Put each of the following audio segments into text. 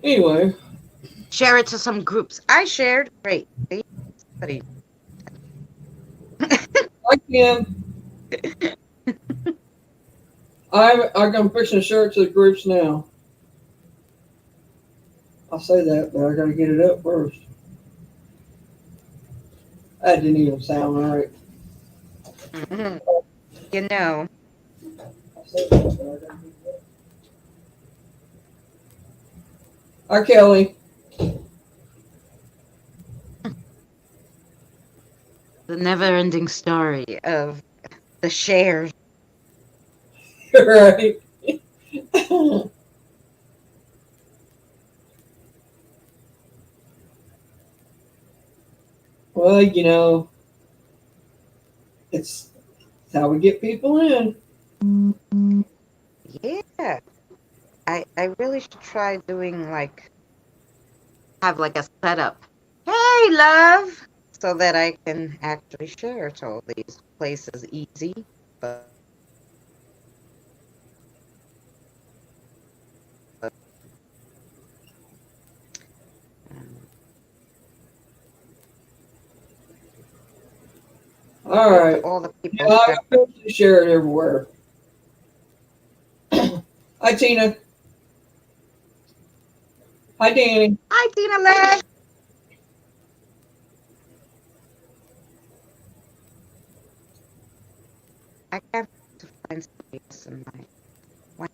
Anyway, Share it to some groups. I shared. Great. See? Somebody- I can. I'm fixing to share it to the groups now. I'll say that, but I got to get it up first. That didn't even sound right. Mhm. You know, I'll say that, but I gotta get it up. Hi, Kelly. the never-ending story of the shares. Right. Well, it's how we get people in. Yeah. I really should try doing like have like a setup. Hey, love, so that I can actually share to all these places easy. But um, All share to right. all the Yeah, people I that got to share it everywhere. Hi, Tina. Hi, Danny. hi, Tina love. I have to find space in my when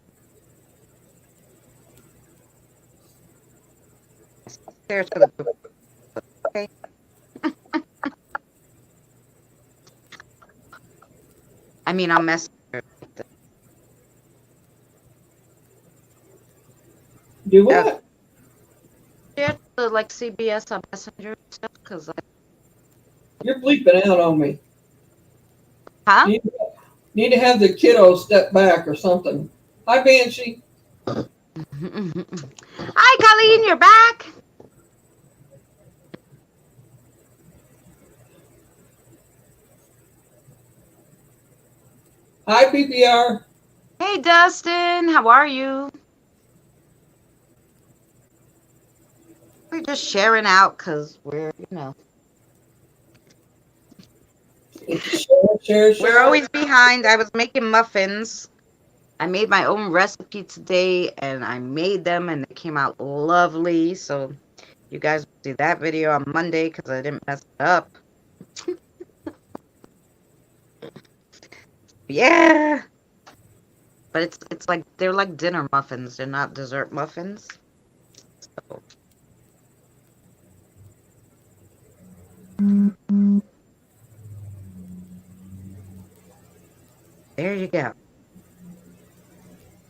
I share to the group. Okay. I mean, I'll message her. Do Uh, what? share to like CBS on Messenger and stuff. Cause like, You're bleeping out on me. huh? You need to have the kiddo step back or something. Hi, Banshee. Hi, Colleen, you're back. Hi, PPR. Hey, Dustin, how are you? We're just sharing out because It's share, share, we're share. always behind. I was making muffins. I made my own recipe today and I made them and they came out lovely. So you guys will see that video on Monday because I didn't mess it up. Yeah. But it's like they're like dinner muffins. They're not dessert muffins. So there you go.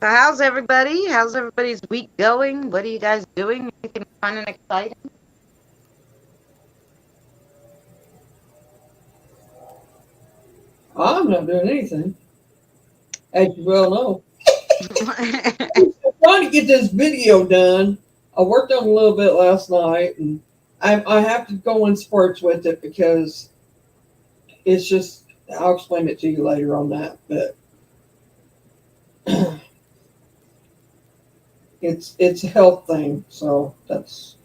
So how's everybody? How's everybody's week going? What are you guys doing? Anything fun and exciting? I'm not doing anything, as you well know. I'm trying to get this video done. I worked on it a little bit last night, and I have to go in spurts with it because it's just. I'll explain it to you later on that, but it's a health thing, so that's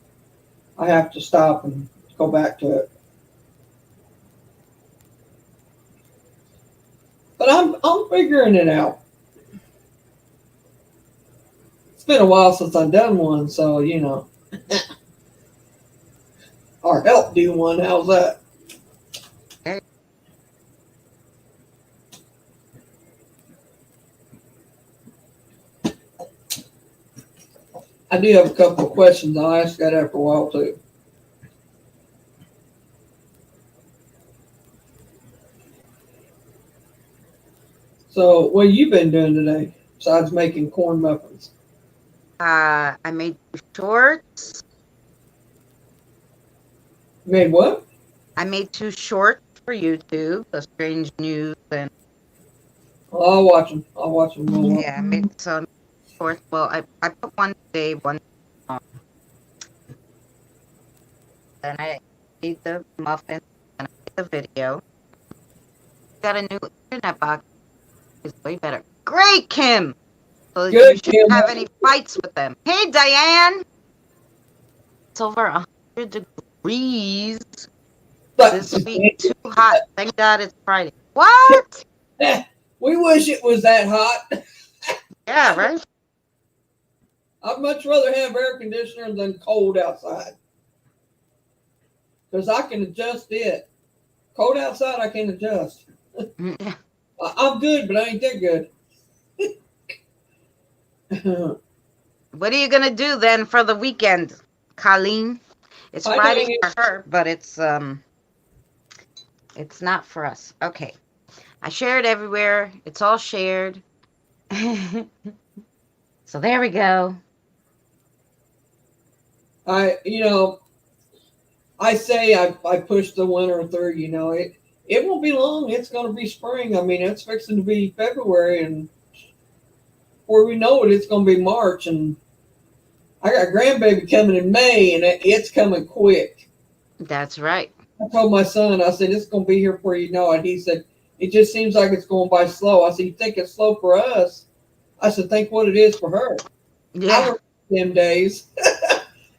I have to stop and go back to it. But I'm figuring it out. It's been a while since I've done one, so or help do one. How's that? I do have a couple of questions. I'll ask that after a while too. So, what have you been doing today besides making corn muffins? I made two shorts. You made what? I made two shorts for YouTube, the strange news, and Well, I'll watch them. I'll watch them. yeah, I made some shorts. Well, I put one today, one tomorrow. Then I made the muffins and I made the video. Got a new internet box. It's way better. Great, Kim. So you Good, shouldn't Kim. have any fights with them. Hey, Diane. It's over 100 degrees But this week. Too hot. Thank God it's Friday. What? we wish it was that hot. Yeah, right? I'd much rather have air conditioner than cold outside. Because I can adjust it. Cold outside, I can adjust. I'm good, but I ain't that good. What are you going to do then for the weekend, Colleen? It's I Friday think for her, but it's not for us. Okay. I share it everywhere. It's all shared. So there we go. I say I push the winter through. It won't be long. It's going to be spring. I mean, it's fixing to be February, and before we know it, it's going to be March, and I got a grandbaby coming in May, and it's coming quick. That's right. I told my son, I said, it's going to be here before you know it. He said, it just seems like it's going by slow. I said, you think it's slow for us? I said, think what it is for her. Yeah. I remember them days.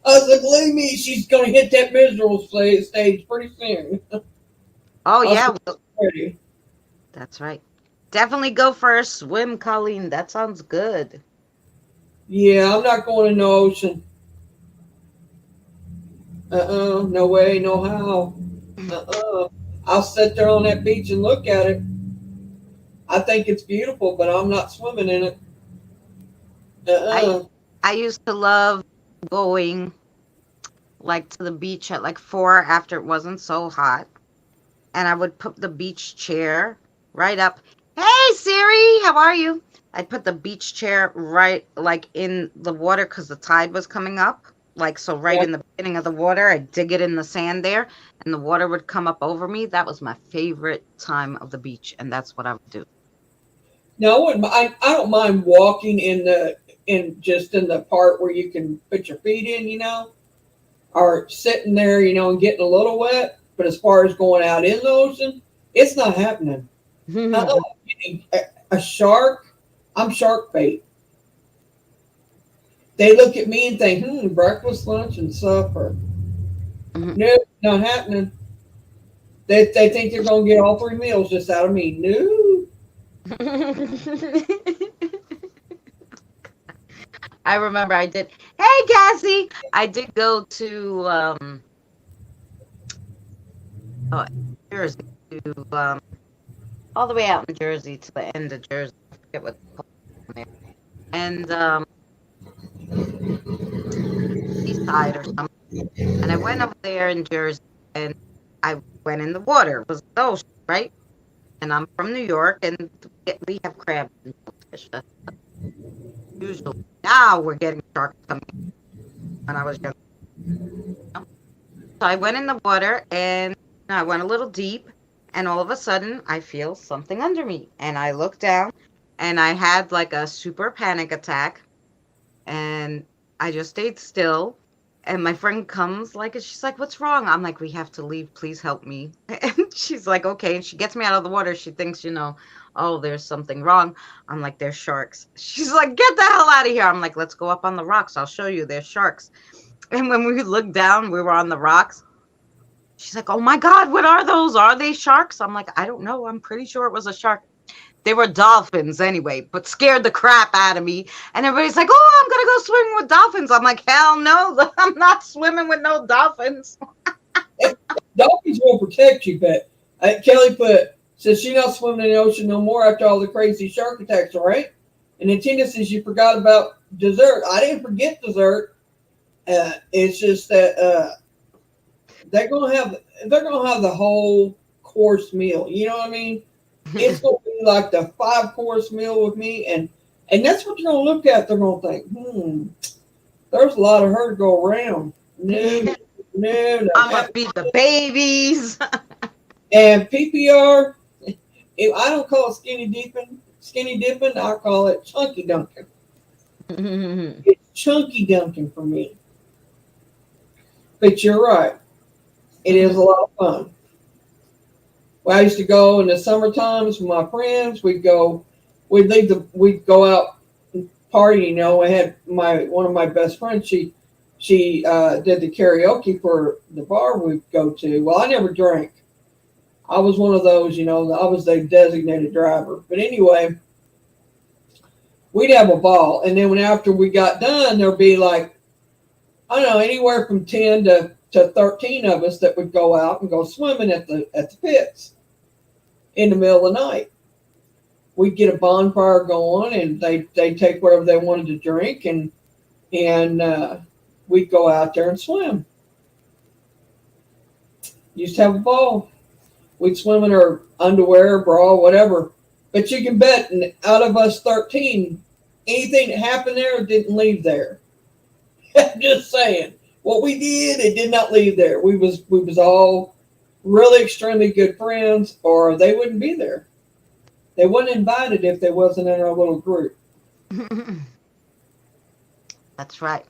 I said, believe me, she's going to hit that miserable stage pretty soon. Oh, yeah. Ready. That's right. Definitely go for a swim, Colleen. That sounds good. Yeah, I'm not going in the ocean. No way, no how. I'll sit there on that beach and look at it. I think it's beautiful, but I'm not swimming in it. I used to love going like to the beach at like 4 after it wasn't so hot. And I would put the beach chair right up. Hey Siri, how are you? I'd put the beach chair right like in the water because the tide was coming up. Like so right in the beginning of the water, I'd dig it in the sand there and the water would come up over me. That was my favorite time of the beach, and that's what I would do. No, I don't mind walking in the part where you can put your feet in, or sitting there, and getting a little wet. But as far as going out in the ocean, it's not happening. A shark, I'm shark bait. They look at me and think, breakfast, lunch, and supper. Nope, not happening. They think they're going to get all 3 meals just out of me. No. I remember I did. Hey, Cassie! I did go to Jersey, to all the way out in Jersey to the end of Jersey. I forget what it's called there. And Seaside or something. And I went up there in Jersey, and I went in the water. It was the ocean, right? And I'm from New York, and we have crabs and fish. Usually, now we're getting sharks coming. When I was young. So I went in the water and I went a little deep, and all of a sudden I feel something under me. And I look down and I had like a super panic attack, and I just stayed still. And my friend comes like, and she's like, "What's wrong?" I'm like, "We have to leave. Please help me." And she's like, "Okay." And she gets me out of the water. She thinks, oh, there's something wrong. I'm like, "There's sharks." She's like, "Get the hell out of here." I'm like, "Let's go up on the rocks. I'll show you. There's sharks." And when we looked down, we were on the rocks. She's like, "Oh my God, what are those? Are they sharks?" I'm like, "I don't know. I'm pretty sure it was a shark." They were dolphins anyway, but scared the crap out of me. And everybody's like, "Oh, I'm going to go swimming with dolphins." I'm like, "Hell no, I'm not swimming with no dolphins." Dolphins will protect you, but Kelly says she's not swimming in the ocean no more after all the crazy shark attacks, all right? And then Tina says you forgot about dessert. I didn't forget dessert. It's just that they're gonna have the whole course meal. You know what I mean? It's gonna be like the 5-course meal with me, and that's what you're gonna look at. They're gonna think, there's a lot of her to go around. No, I'm gonna feed the babies. And PPR, if I don't call it skinny dipping, I call it chunky dunking. It's chunky dunking for me. But you're right. It is a lot of fun. Well, I used to go in the summer times with my friends. We'd go out and party. I had one of my best friends. She did the karaoke for the bar we go to. Well, I never drank. I was one of those, I was the designated driver. But anyway, we'd have a ball, and then when after we got done, there'd be like, I don't know, anywhere from 10 to 13 of us that would go out and go swimming at the pits in the middle of the night. We'd get a bonfire going, and they'd take whatever they wanted to drink, and we'd go out there and swim. Used to have a ball. We'd swim in our underwear, bra, whatever. But you can bet, out of us 13, anything that happened there didn't leave there. Just saying. What we did, it did not leave there. We was all really extremely good friends, or they wouldn't be there. They wouldn't invited if they wasn't in our little group. That's right.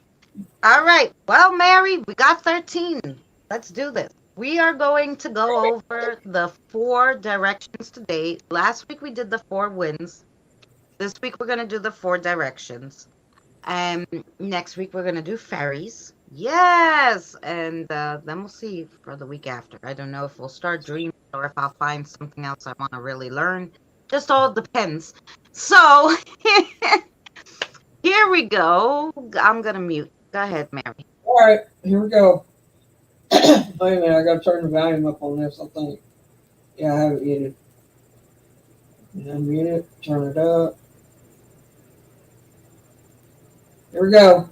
All right. Well, Mary, we got 13. Let's do this. We are going to go over the four directions today. Last week we did the four winds. This week we're going to do the four directions. And next week we're going to do fairies. Yes. And then we'll see for the week after. I don't know if we'll start dreaming or if I'll find something else I want to really learn. Just all depends. So here we go. I'm going to mute. Go ahead, Mary. All right, here we go. Wait a minute, I gotta turn the volume up on this, I think. Yeah, I have it muted. Unmute it, turn it up. Here we go.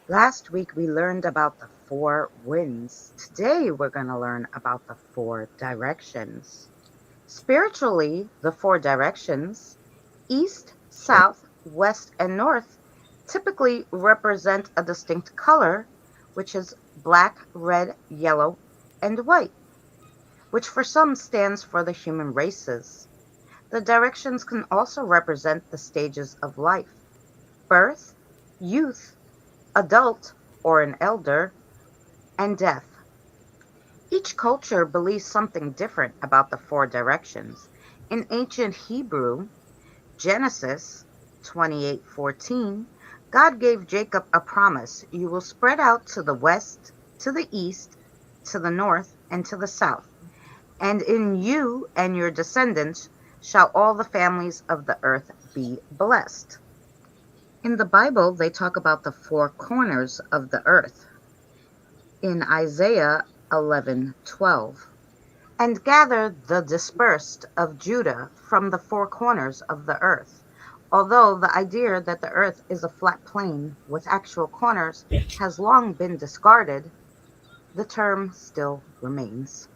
Last week we learned about the four winds. Today we're going to learn about the four directions. Spiritually, the four directions, east, south, west, and north, typically represent a distinct color, which is black, red, yellow, and white, which for some stands for the human races. The directions can also represent the stages of life: birth, youth, adult or an elder, and death. Each culture believes something different about the four directions. In ancient Hebrew, Genesis 28:14, God gave Jacob a promise: you will spread out to the west, to the east, to the north, and to the south, and in you and your descendants shall all the families of the earth be blessed. In the Bible, they talk about the four corners of the earth in Isaiah 11:12. And gather the dispersed of Judah from the four corners of the earth. Although the idea that the earth is a flat plane with actual corners has long been discarded, the term still remains.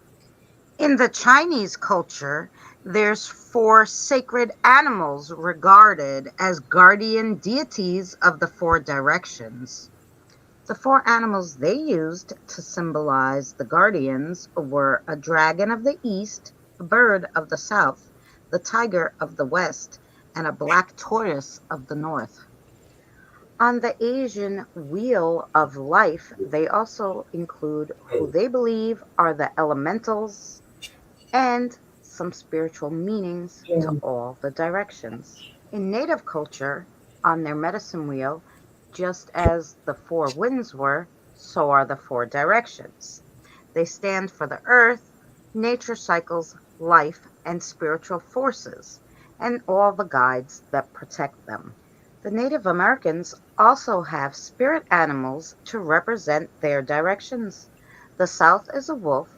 In the Chinese culture, there's four sacred animals regarded as guardian deities of the four directions. The four animals they used to symbolize the guardians were a dragon of the east, a bird of the south, the tiger of the west, and a black tortoise of the north. On the Asian wheel of life, they also include who they believe are the elementals and some spiritual meanings to all the directions. In native culture, on their medicine wheel, just as the four winds were, so are the four directions. They stand for the earth, nature cycles, life, and spiritual forces, and all the guides that protect them. The Native Americans also have spirit animals to represent their directions. The south is a wolf,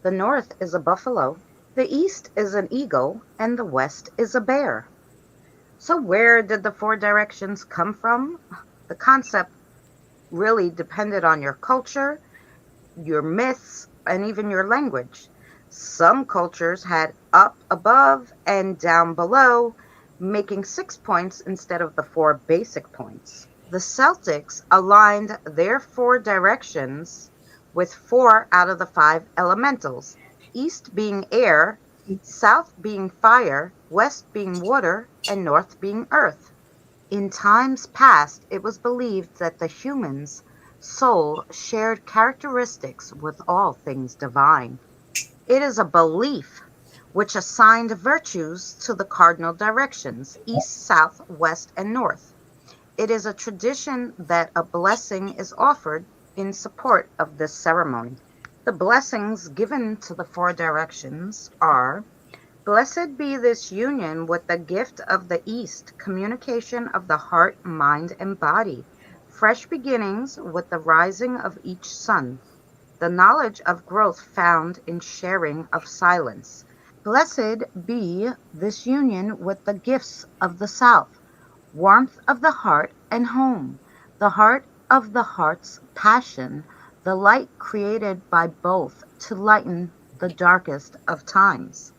the north is a buffalo, the east is an eagle, and the west is a bear. So, where did the four directions come from? The concept really depended on your culture, your myths, and even your language. Some cultures had up above and down below, making 6 points instead of the four basic points. The Celtics aligned their four directions with four out of the five elementals, east being air, south being fire, west being water, and north being earth. In times past, it was believed that the human's soul shared characteristics with all things divine. It is a belief which assigned virtues to the cardinal directions east, south, west, and north. It is a tradition that a blessing is offered in support of this ceremony. The blessings given to the four directions are: blessed be this union with the gift of the East, communication of the heart, mind, and body, fresh beginnings with the rising of each sun, the knowledge of growth found in sharing of silence. Blessed be this union with the gifts of the South, warmth of the heart and home, the heart of the heart's passion, the light created by both to lighten the darkest of times.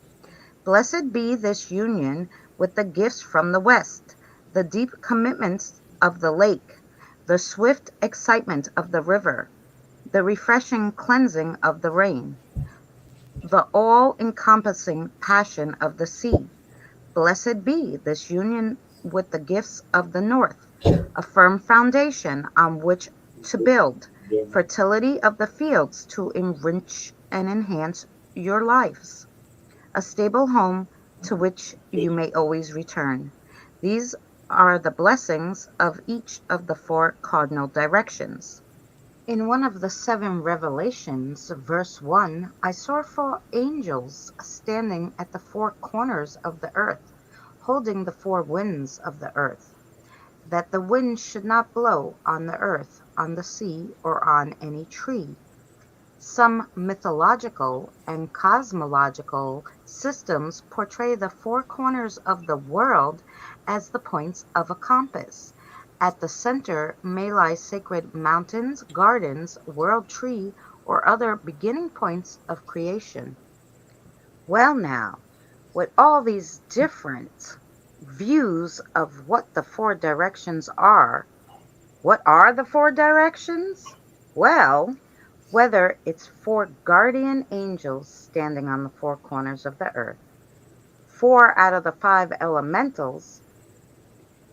Blessed be this union with the gifts from the West, the deep commitments of the lake, the swift excitement of the river, the refreshing cleansing of the rain, the all encompassing passion of the sea. Blessed be this union with the gifts of the North, a firm foundation on which to build, fertility of the fields to enrich and enhance your lives, a stable home to which you may always return. These are the blessings of each of the four cardinal directions. In one of the seven revelations, verse 1, I saw four angels standing at the four corners of the earth, holding the four winds of the earth, that the wind should not blow on the earth, on the sea, or on any tree. Some mythological and cosmological systems portray the four corners of the world as the points of a compass. At the center may lie sacred mountains, gardens, world tree, or other beginning points of creation. Well, now, with all these different views of what the four directions are, what are the four directions? Well, whether it's four guardian angels standing on the four corners of the earth, four out of the five elementals,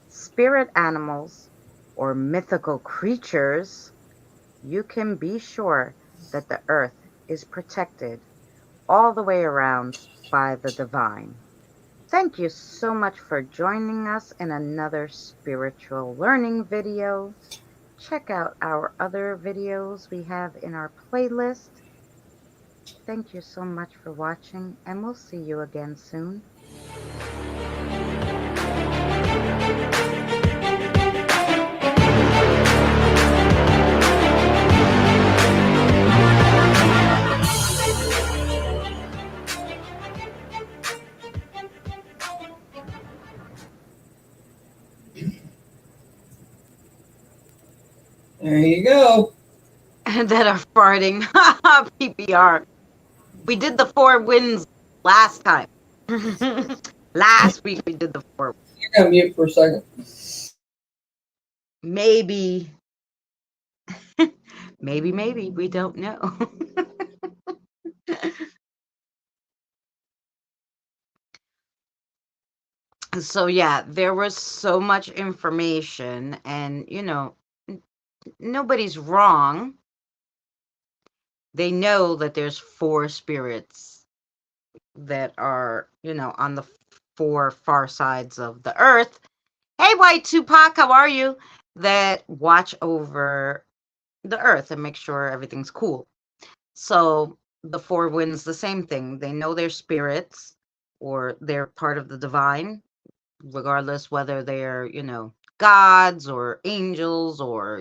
spirit animals, or mythical creatures, you can be sure that the earth is protected all the way around by the divine. Thank you so much for joining us in another spiritual learning video. Check out our other videos we have in our playlist. Thank you so much for watching, and we'll see you again soon. There you go. That are farting. PPR. We did the four wins last time. Last week we did the four. You're gonna mute for a second. Maybe. maybe. We don't know. So yeah, there was so much information, and nobody's wrong. They know that there's four spirits that are, on the four far sides of the earth. Hey, White Tupac, how are you? That watch over the earth and make sure everything's cool. So the four winds, the same thing. They know they're spirits or they're part of the divine, regardless whether they're, gods or angels or,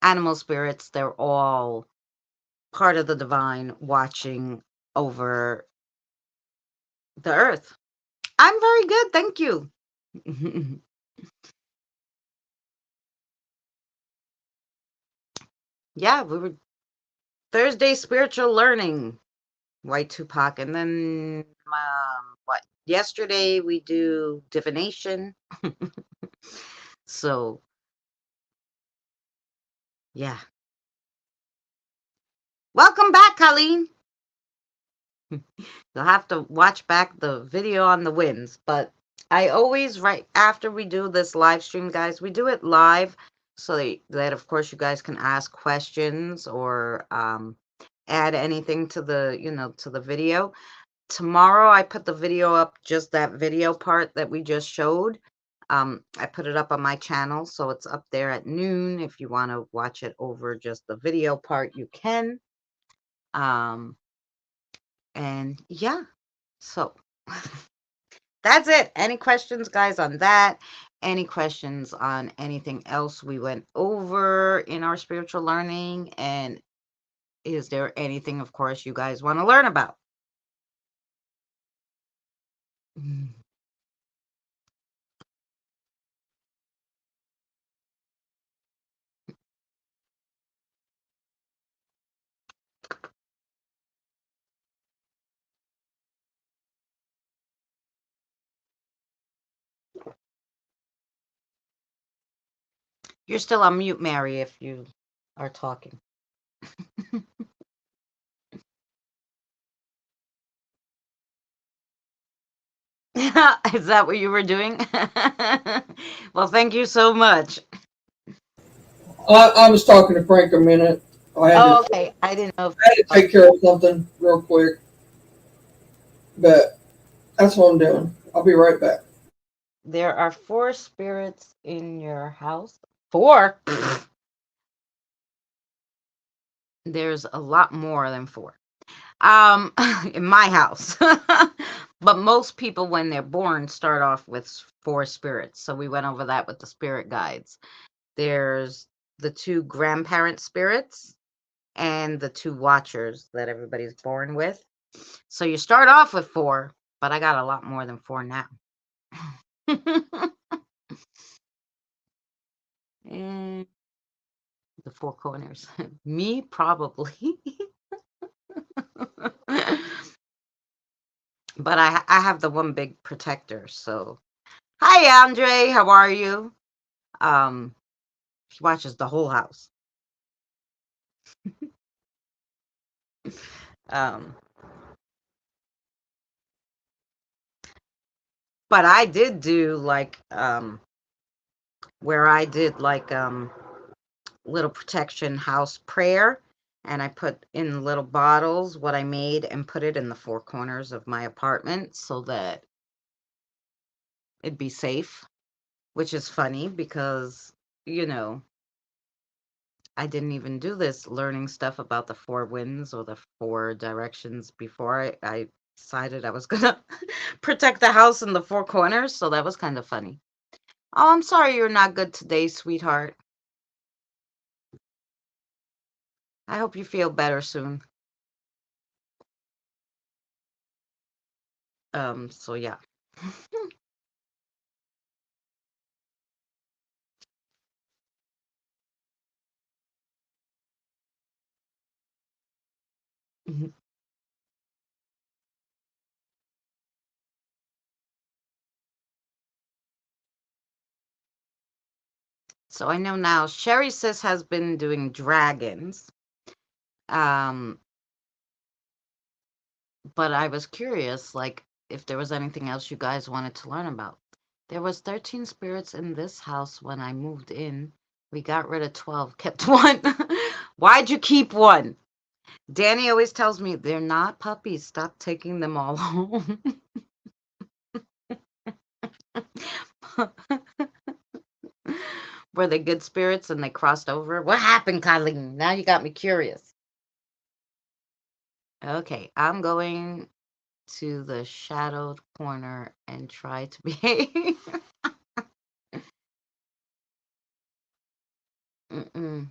animal spirits. They're all part of the divine watching over the earth. I'm very good, thank you. Yeah, we were Thursday spiritual learning, White Tupac, and then what? Yesterday we do divination. So yeah, welcome back, Colleen. You'll have to watch back the video on the winds, but I always, right after we do this live stream, guys, we do it live so that of course you guys can ask questions or add anything to the to the video. Tomorrow I put the video up, just that video part that we just showed. I put it up on my channel, so it's up there at noon. If you want to watch it over just the video part, you can. And yeah, so that's it. Any questions, guys, on that? Any questions on anything else we went over in our spiritual learning? And is there anything, of course, you guys want to learn about? You're still on mute, Mary, if you are talking. Is that what you were doing? Well, thank you so much. I was talking to Frank a minute. Oh, okay. I didn't know if I had to take care of something real quick, but that's what I'm doing. I'll be right back. there are 4 spirits in your house. 4? There's a lot more than 4. In my house. But most people, when they're born, start off with 4 spirits. So we went over that with the spirit guides. There's the 2 grandparent spirits and the 2 watchers that everybody's born with. So you start off with 4, but I got a lot more than 4 now. And the 4 corners. Me, probably. But I have the one big protector. So, hi, Andre. How are you? He watches the whole house. um, but I did do like where I did like little protection house prayer, and I put in little bottles what I made and put it in the 4 corners of my apartment so that it'd be safe, which is funny because, you know, I didn't even do this learning stuff about the 4 winds or the 4 directions before I decided I was gonna protect the house in the 4 corners, so that was kind of funny. Oh, I'm sorry you're not good today, sweetheart. I hope you feel better soon. So yeah. So I know now Sherry Sis has been doing dragons. Um, but I was curious, like, if there was anything else you guys wanted to learn about. There was 13 spirits in this house when I moved in. We got rid of 12, kept 1. Why'd you keep 1? Danny always tells me they're not puppies. Stop taking them all home. Were they good spirits and they crossed over? What happened, Colleen? Now you got me curious. Okay, I'm going to the shadowed corner and try to behave. Mm-mm.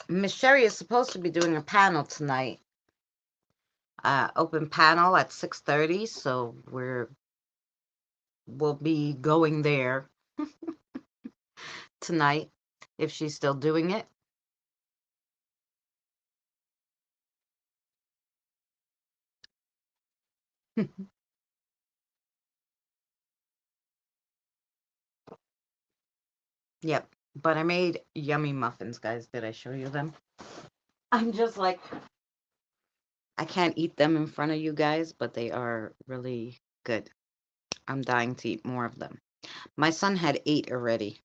Miss Sherry is supposed to be doing a panel tonight. Open panel at 6:30, so we'll be going there tonight if she's still doing it. Yep. But I made yummy muffins, guys. Did I show you them? I'm just like, I can't eat them in front of you guys, but they are really good. I'm dying to eat more of them. My son had 8 already.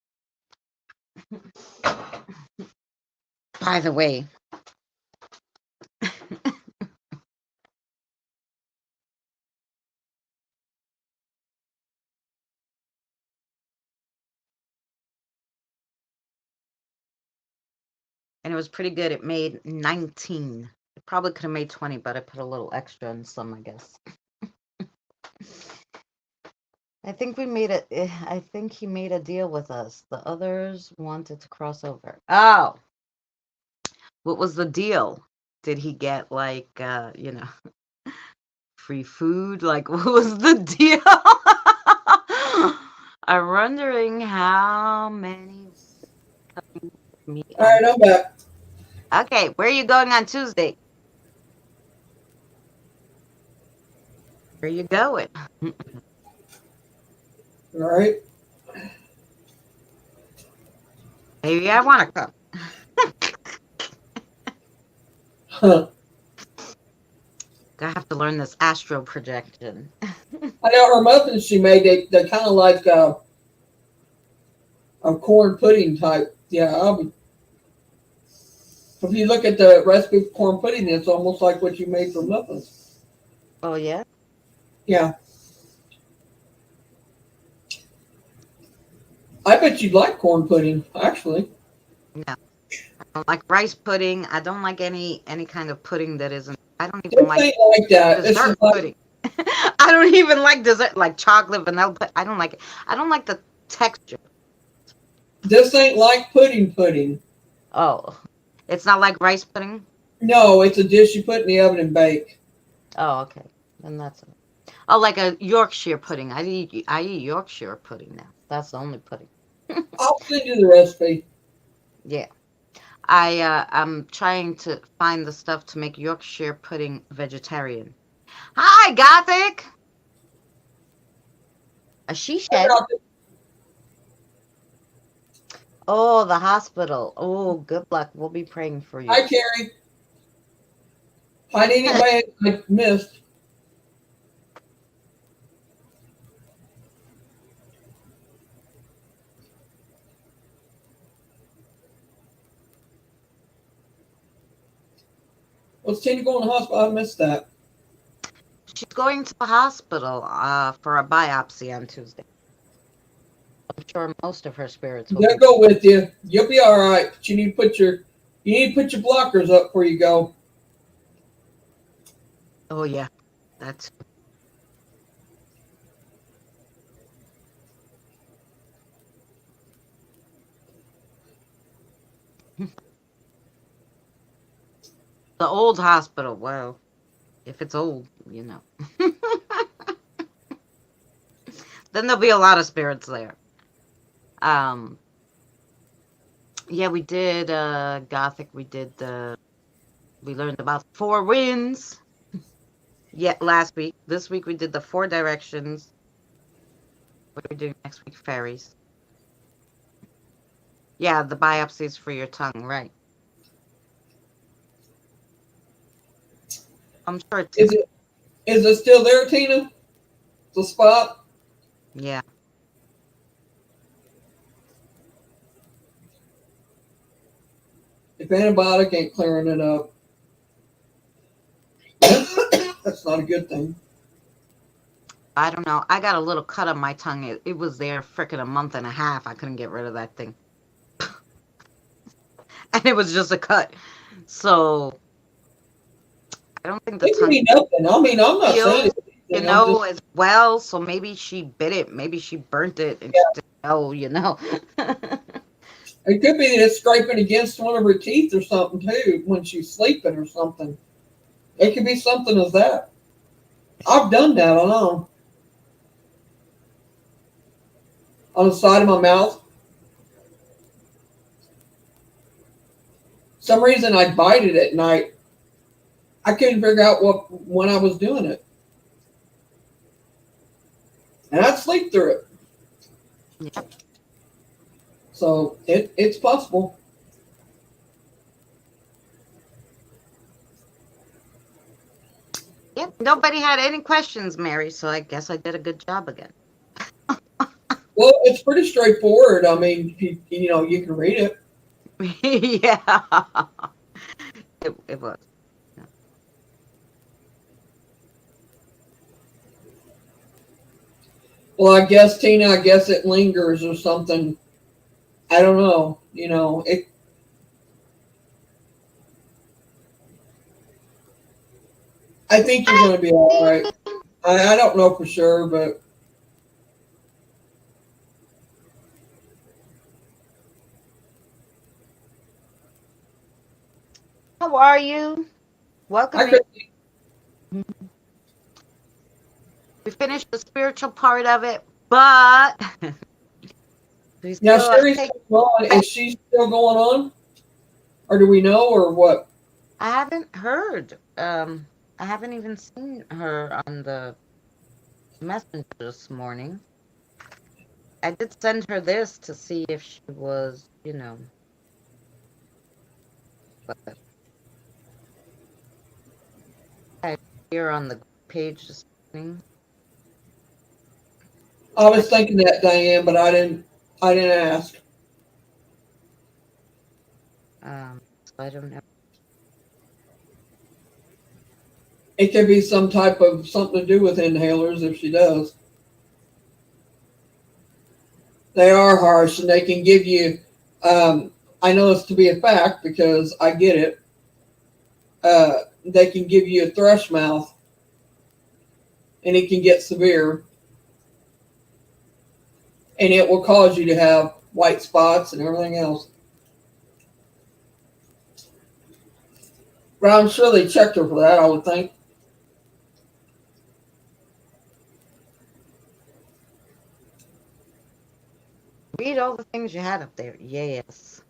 By the way, and it was pretty good. It made 19. It probably could have made 20, but I put a little extra in some, I guess. I think we made it. I think he made a deal with us. The others wanted to cross over. Oh, what was the deal? Did he get like, free food? Like, what was the deal? I'm wondering how many me All on. right, I'm back. Okay, where are you going on Tuesday? Where are you going? All right. Maybe I want to come. Huh. I have to learn this astral projection. I know her muffins she made. They kind of like a corn pudding type. Yeah, if you look at the recipe for corn pudding, it's almost like what you made for muffins. Oh yeah. Yeah, I bet you'd like corn pudding. Actually, No, I don't like rice pudding. I don't like any kind of pudding that isn't. I don't even this like ain't like that. This is dessert like pudding. I don't even like dessert, like chocolate, vanilla. I don't like it. I don't like the texture. this ain't like pudding pudding. Oh, it's not like rice pudding. No, it's a dish you put in the oven and bake. Oh, okay. Then that's it. Oh, like a Yorkshire pudding. I eat Yorkshire pudding now. That's the only pudding. I'll send you the recipe. Yeah. I'm trying to find the stuff to make Yorkshire pudding vegetarian. Hi, Gothic. A she shed. Oh, the hospital. Oh, good luck. We'll be praying for you. Hi, Carrie. Find anybody I missed. What's Tina going to the hospital? I missed that. She's going to the hospital for a biopsy on Tuesday. I'm sure most of her spirits will They'll be. go with you. You'll be all right. But you need to put your blockers up before you go. Oh yeah, that's the old hospital. Well, if it's old, then there'll be a lot of spirits there. Um, yeah, we did Gothic. We learned about four winds. Yeah, last week. This week we did the four directions. What are we doing next week? Fairies. Yeah, the biopsies for your tongue, right? I'm sure it's Is it still there, Tina? The spot? yeah. If antibiotic ain't clearing it up, that's not a good thing. I don't know. I got a little cut on my tongue. It was there frickin' a month and a half. I couldn't get rid of that thing. And it was just a cut. So I don't think the It could tongue be nothing. I mean, I'm not saying heals, anything. I'm just, as well. So maybe she bit it. Maybe she burnt it and she yeah. didn't know. It could be that it's scraping against one of her teeth or something too when she's sleeping or something. It could be something as that. I've done that on the side of my mouth. Some reason I bite it at night. I couldn't figure out when I was doing it, and I'd sleep through it. Yep. So it's possible. Yep. Nobody had any questions, Mary. So I guess I did a good job again. Well, it's pretty straightforward. I mean, you can read it. Yeah. It was. Yeah. Well, I guess Tina, I guess it lingers or something. I don't know. I think you're going to be all right. I don't know for sure, but How are you? I Welcome in. could. We finished the spiritual part of it, but we Now still Sherry's take. still on. Is she still going on, or do we know, or what? I haven't heard. I haven't even seen her on the messenger this morning. I did send her this to see if she was, but I here on the page this morning. I was thinking that, Diane, but I didn't. I didn't ask. So I don't know. It could be some type of something to do with inhalers if she does. They are harsh and they can give you, I know this to be a fact because I get it. They can give you a thrush mouth and it can get severe and it will cause you to have white spots and everything else. But I'm sure they checked her for that, I would think. Read all the things you had up there. Yes.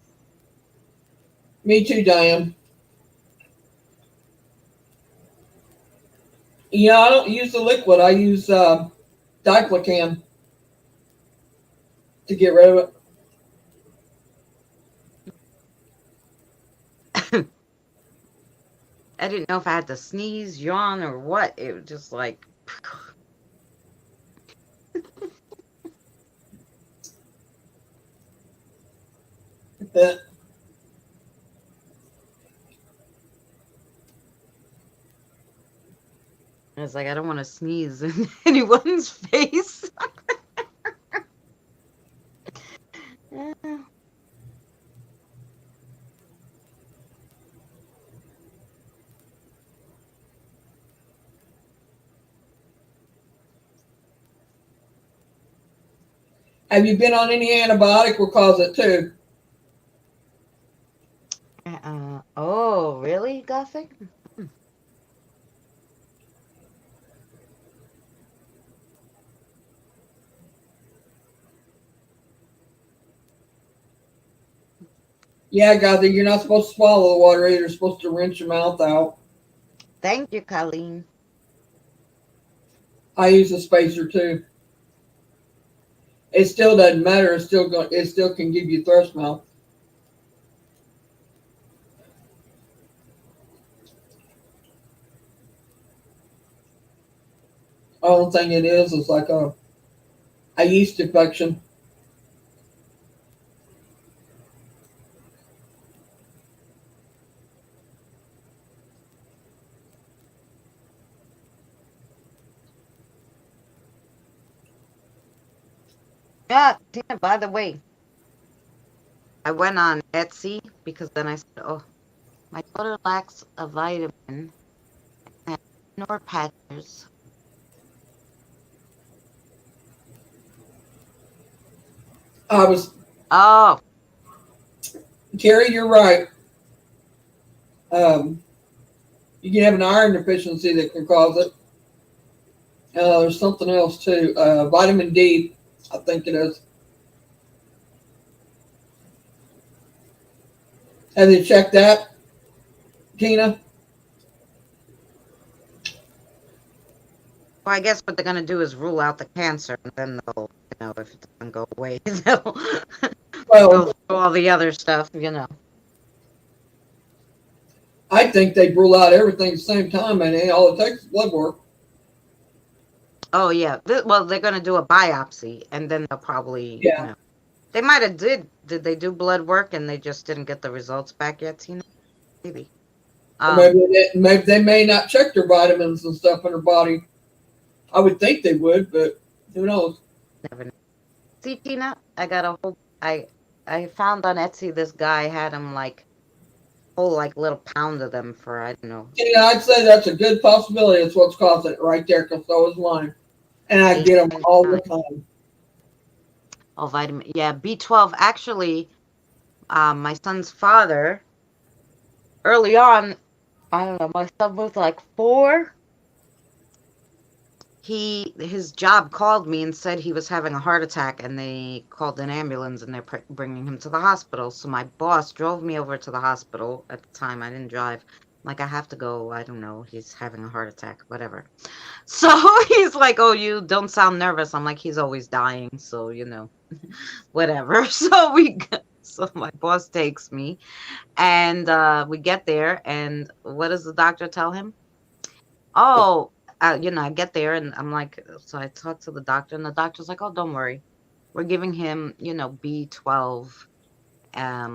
Me too, Diane. Yeah, I don't use the liquid. I use Diplocan to get rid of it. I didn't know if I had to sneeze, yawn, or what. It was just like, I was like, I don't want to sneeze in anyone's face. Yeah. Have you been on any antibiotic? Will cause it too. Oh, really, Gothic? Yeah, God, you're not supposed to swallow the water either. You're supposed to rinse your mouth out. Thank you, Colleen. I use a spacer too. It still doesn't matter. It's still going. It still can give you thrush mouth. Only thing it is like a yeast infection. Yeah, Tina, by the way, I went on Etsy because then I said, oh, my daughter lacks a vitamin and nor patches. I was Oh, Carrie. You're right. Um, you can have an iron deficiency that can cause it. There's something else too. Vitamin D. I think it is. Have you checked that, Tina? well, I guess what they're going to do is rule out the cancer, and then they'll, if it doesn't go away, they'll go Well, through all the other stuff. I think they rule out everything at the same time, and all it takes is blood work. Oh, yeah. Well, they're going to do a biopsy, and then they'll probably, Yeah. they might have did they do blood work and they just didn't get the results back yet, Tina? Maybe. Or Um, maybe they may not check their vitamins and stuff in her body. I would think they would, but who knows? Never know. See, Tina, I got a whole, I found on Etsy this guy had him like whole like little pound of them for I don't know Yeah, I'd say that's a good possibility. It's what's causing it right there, because so is mine. And I eight get them all the nine. time. Oh, vitamin. Yeah, B12. Actually, my son's father early on. I don't know. My son was like 4. His job called me and said he was having a heart attack, and they called an ambulance and they're bringing him to the hospital. So my boss drove me over to the hospital. At the time, I didn't drive. Like, I have to go. I don't know. He's having a heart attack, whatever. So he's like, "Oh, you don't sound nervous." I'm like, "He's always dying, so whatever." So my boss takes me, and we get there, and what does the doctor tell him? Oh, I get there and I'm like, so I talk to the doctor and the doctor's like, oh, don't worry. We're giving him, B12,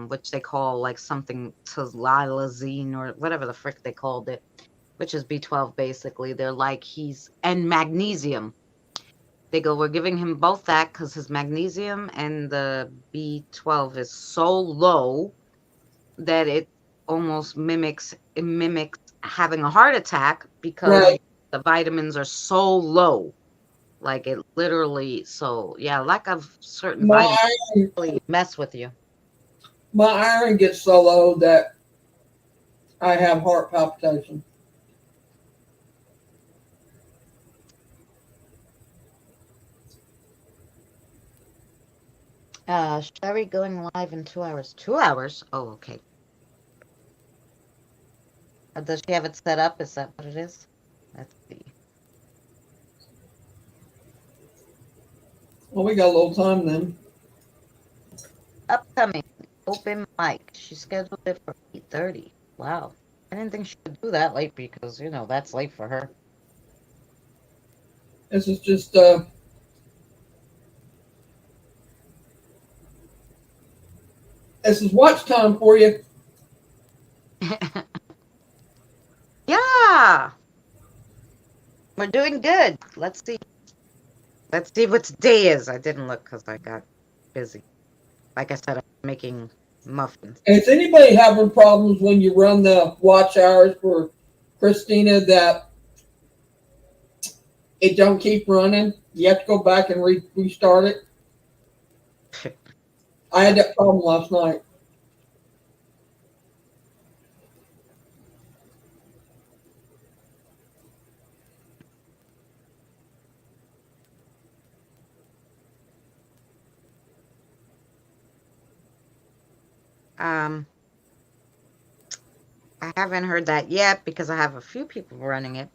which they call like something tazilazine or whatever the frick they called it, which is B12 basically. They're like, and magnesium. They go, we're giving him both that because his magnesium and the B12 is so low that it mimics having a heart attack because Right. the vitamins are so low. Like it literally, so yeah, lack of certain My vitamins iron, really mess with you. my iron gets so low that I have heart palpitation. Sherry going live in 2 hours. 2 hours? Oh, okay. Does she have it set up? Is that what it is? Let's see. Well, we got a little time then. Upcoming open mic. She scheduled it for 8:30. Wow. I didn't think she could do that late because, that's late for her. This is just this is watch time for you. Yeah. We're doing good. Let's see. Let's see what today is. I didn't look because I got busy. Like I said, I'm making muffins. Is anybody having problems when you run the watch hours for Christina that it don't keep running? You have to go back and restart it. I had that problem last night. Um, I haven't heard that yet because I have a few people running it.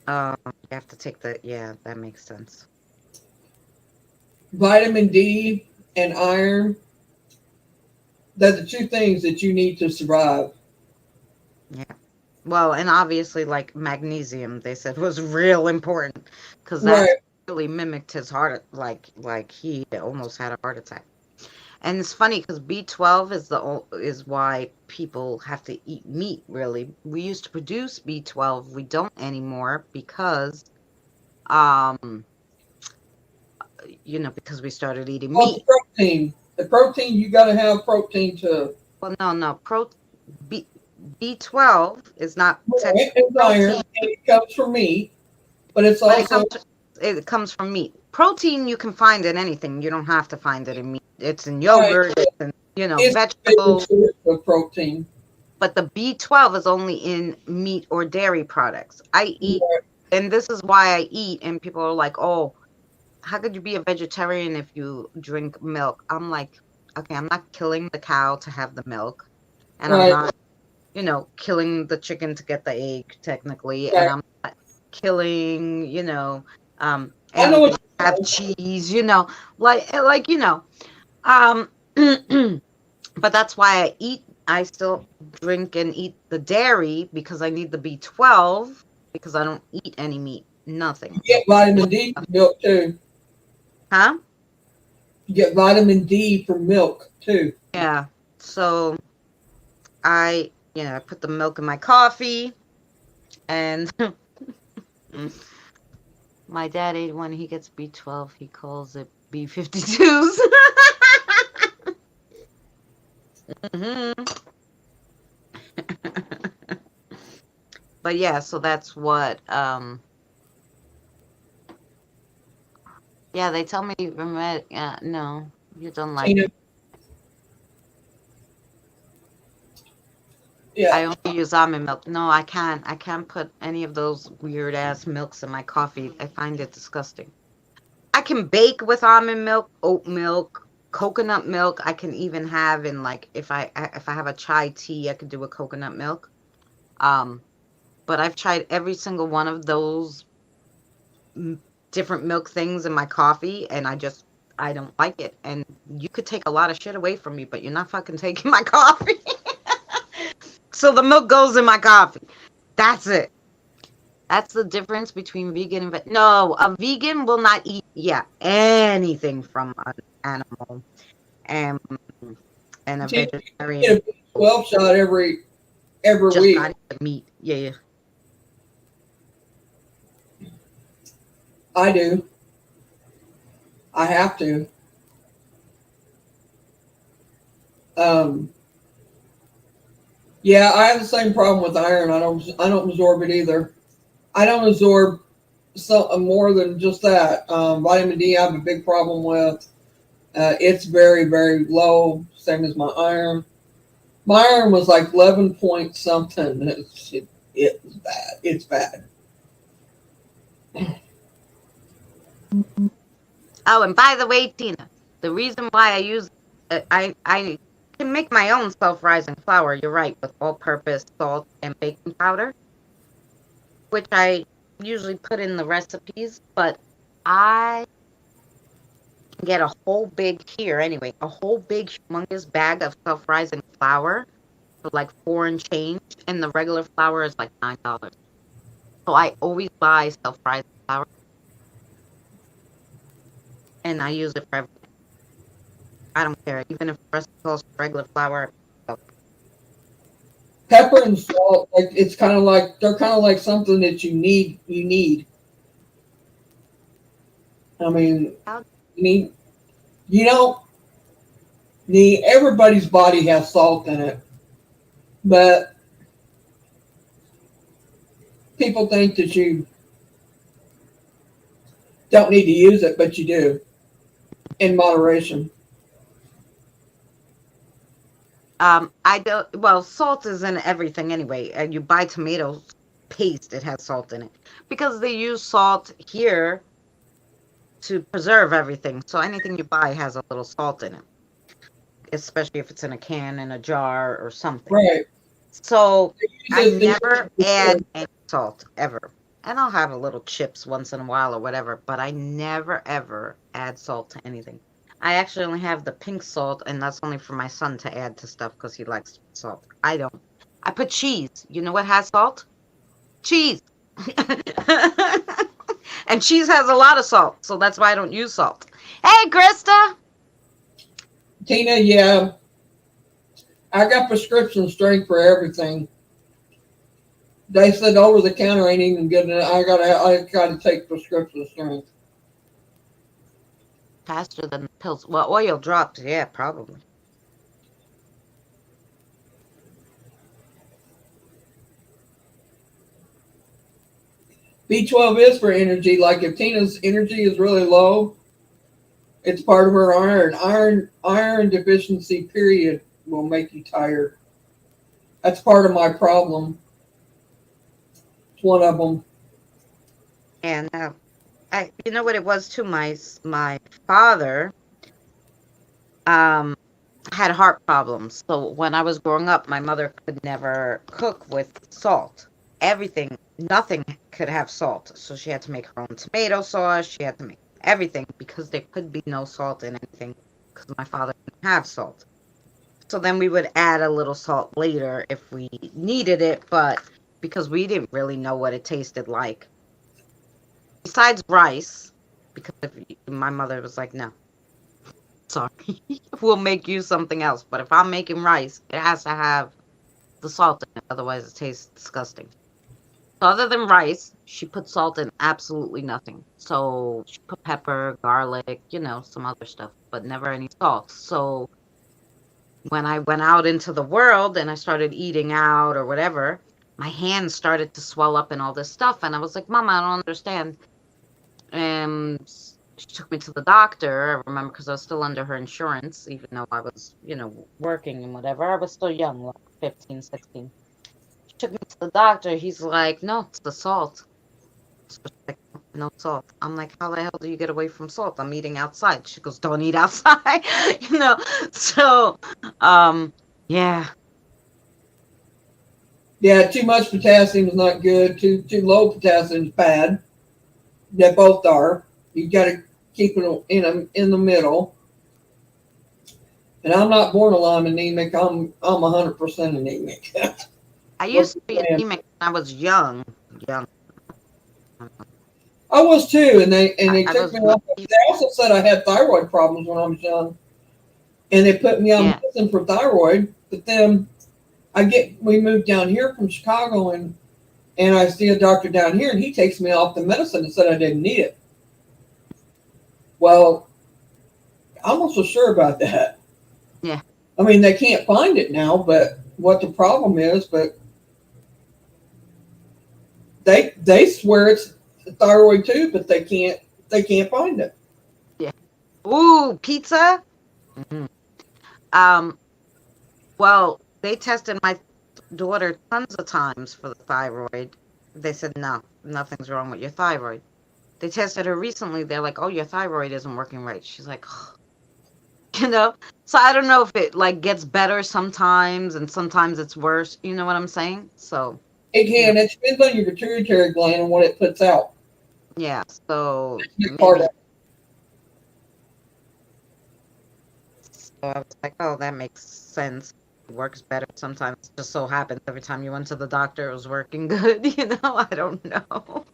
You have to take yeah, that makes sense. Vitamin D and iron, they're the two things that you need to survive. Yeah. Well, and obviously, like magnesium, they said was real important because that Right. really mimicked his heart, like he almost had a heart attack. And it's funny because B12 is why people have to eat meat. Really, we used to produce B12, we don't anymore because, um, because we started eating Oh, meat. the protein. The protein, you got to have protein to. Well, no, B B12 is not technically Right, it's iron, protein, and it comes from meat, but it's but also it comes from meat. Protein you can find in anything. You don't have to find it in meat. It's in right. yogurt. It's in It's a big vegetables. source of protein. But the B12 is only in meat or dairy products. I eat, Right. and this is why I eat. And people are like, "Oh, how could you be a vegetarian if you drink milk?" I'm like, okay, I'm not killing the cow to have the milk, and I'm Right. not, killing the chicken to get the egg technically, and Right. I'm not killing, I know anything what to have cheese, um. But that's why I still drink and eat the dairy because I need the B12 because I don't eat any meat. Nothing. you get vitamin D from milk too. Huh? You get vitamin D from milk too. Yeah. So I put the milk in my coffee and my dad ate when he gets B12, he calls it B52s. Hmm. But yeah, so that's what yeah, they tell me no, you don't like Tina, it. yeah. I only use almond milk. No, I can't. I can't put any of those weird ass milks in my coffee. I find it disgusting. I can bake with almond milk, oat milk, coconut milk. I can even have in like if I have a chai tea, I could do a coconut milk. Um, but I've tried every single one of those m- different milk things in my coffee, and I don't like it. And you could take a lot of shit away from me, but you're not fucking taking my coffee. So the milk goes in my coffee. That's it. That's the difference between vegan and no, a vegan will not eat anything from an animal, and a Tina, you vegetarian get a will B12 shot every just week. not eat the meat. Yeah, yeah. I do. I have to. Um, yeah, I have the same problem with iron. I don't absorb it either. I don't absorb more than just that. Vitamin D, I have a big problem with. It's very, very low, same as my iron. My iron was like 11 point something. It was bad. It's bad. Oh, and by the way, Tina, the reason why I use I can make my own self-rising flour. You're right, with all-purpose salt and baking powder, which I usually put in the recipes, but I can get a whole big here anyway, a whole big humongous bag of self-rising flour for like four and change, and the regular flour is like $9. So I always buy self-rising flour, and I use it for everything. I don't care, even if the recipe calls for regular flour. Pepper and salt, like it's kind of like they're kind of like something that you need. You need. I mean, I'll- you need. You don't need. Everybody's body has salt in it, but people think that you don't need to use it, but you do in moderation. I don't. Well, salt is in everything anyway. And you buy tomato paste; it has salt in it because they use salt here to preserve everything. So anything you buy has a little salt in it, especially if it's in a can, in a jar, or something. Right. So I They use never it add for any salt ever. And I'll have a little chips once in a while or whatever, but I never ever add salt to anything. I actually only have the pink salt, and that's only for my son to add to stuff because he likes salt. I don't. I put cheese. You know what has salt? Cheese. And cheese has a lot of salt, so that's why I don't use salt. Hey, Krista! Tina. Yeah, I got prescription strength for everything. They said over the counter ain't even good enough. I gotta take prescription strength. Faster than the pills. Well, oil drops, yeah, probably. B12 is for energy. Like if Tina's energy is really low, it's part of her iron. Iron deficiency period will make you tired. That's part of my problem. It's one of them. And you know what it was too. My father um had heart problems. So when I was growing up, my mother could never cook with salt. Everything, nothing could have salt. So she had to make her own tomato sauce. She had to make everything because there could be no salt in anything because my father didn't have salt. So then we would add a little salt later if we needed it, but because we didn't really know what it tasted like. Besides rice, because my mother was like, no, sorry, we'll make you something else. But if I'm making rice, it has to have the salt in it, otherwise it tastes disgusting. So other than rice, she put salt in absolutely nothing. So she put pepper, garlic, some other stuff, but never any salt. So when I went out into the world and I started eating out or whatever, my hands started to swell up and all this stuff. And I was like, Mama, I don't understand. And she took me to the doctor. I remember because I was still under her insurance, even though I was, working and whatever. I was still young, like 15, 16. She took me to the doctor. He's like, no, it's the salt. So she's like, no salt. I'm like, how the hell do you get away from salt? I'm eating outside. She goes, don't eat outside. you know. So, yeah, Yeah, too much potassium is not good. Too low potassium is bad. They both are. You got to keep it in the middle. And I'm not borderline anemic. I'm 100% anemic. I What's used the to be plan? anemic when I was young. Young. I was too, and they I took was me off. They also said I had thyroid problems when I was young, and they put me on yeah. medicine for thyroid. But then we moved down here from Chicago, and I see a doctor down here, and he takes me off the medicine and said I didn't need it. Well, I'm not so sure about that. Yeah. I mean, they can't find it now, but what the problem is, but they swear it's thyroid too, but they can't find it. Yeah. Ooh, pizza? Mhm. Um, well, they tested my daughter tons of times for the thyroid. They said, no, nothing's wrong with your thyroid. They tested her recently. They're like, oh, your thyroid isn't working right. She's like, you know? So I don't know if it like gets better sometimes and sometimes it's worse. You know what I'm saying? So, It you know, can. It depends on your pituitary gland and what it puts out. yeah. So Big part of maybe, so I was like, oh, that makes sense. It works better sometimes. It just so happens every time you went to the doctor, it was working good. I don't know.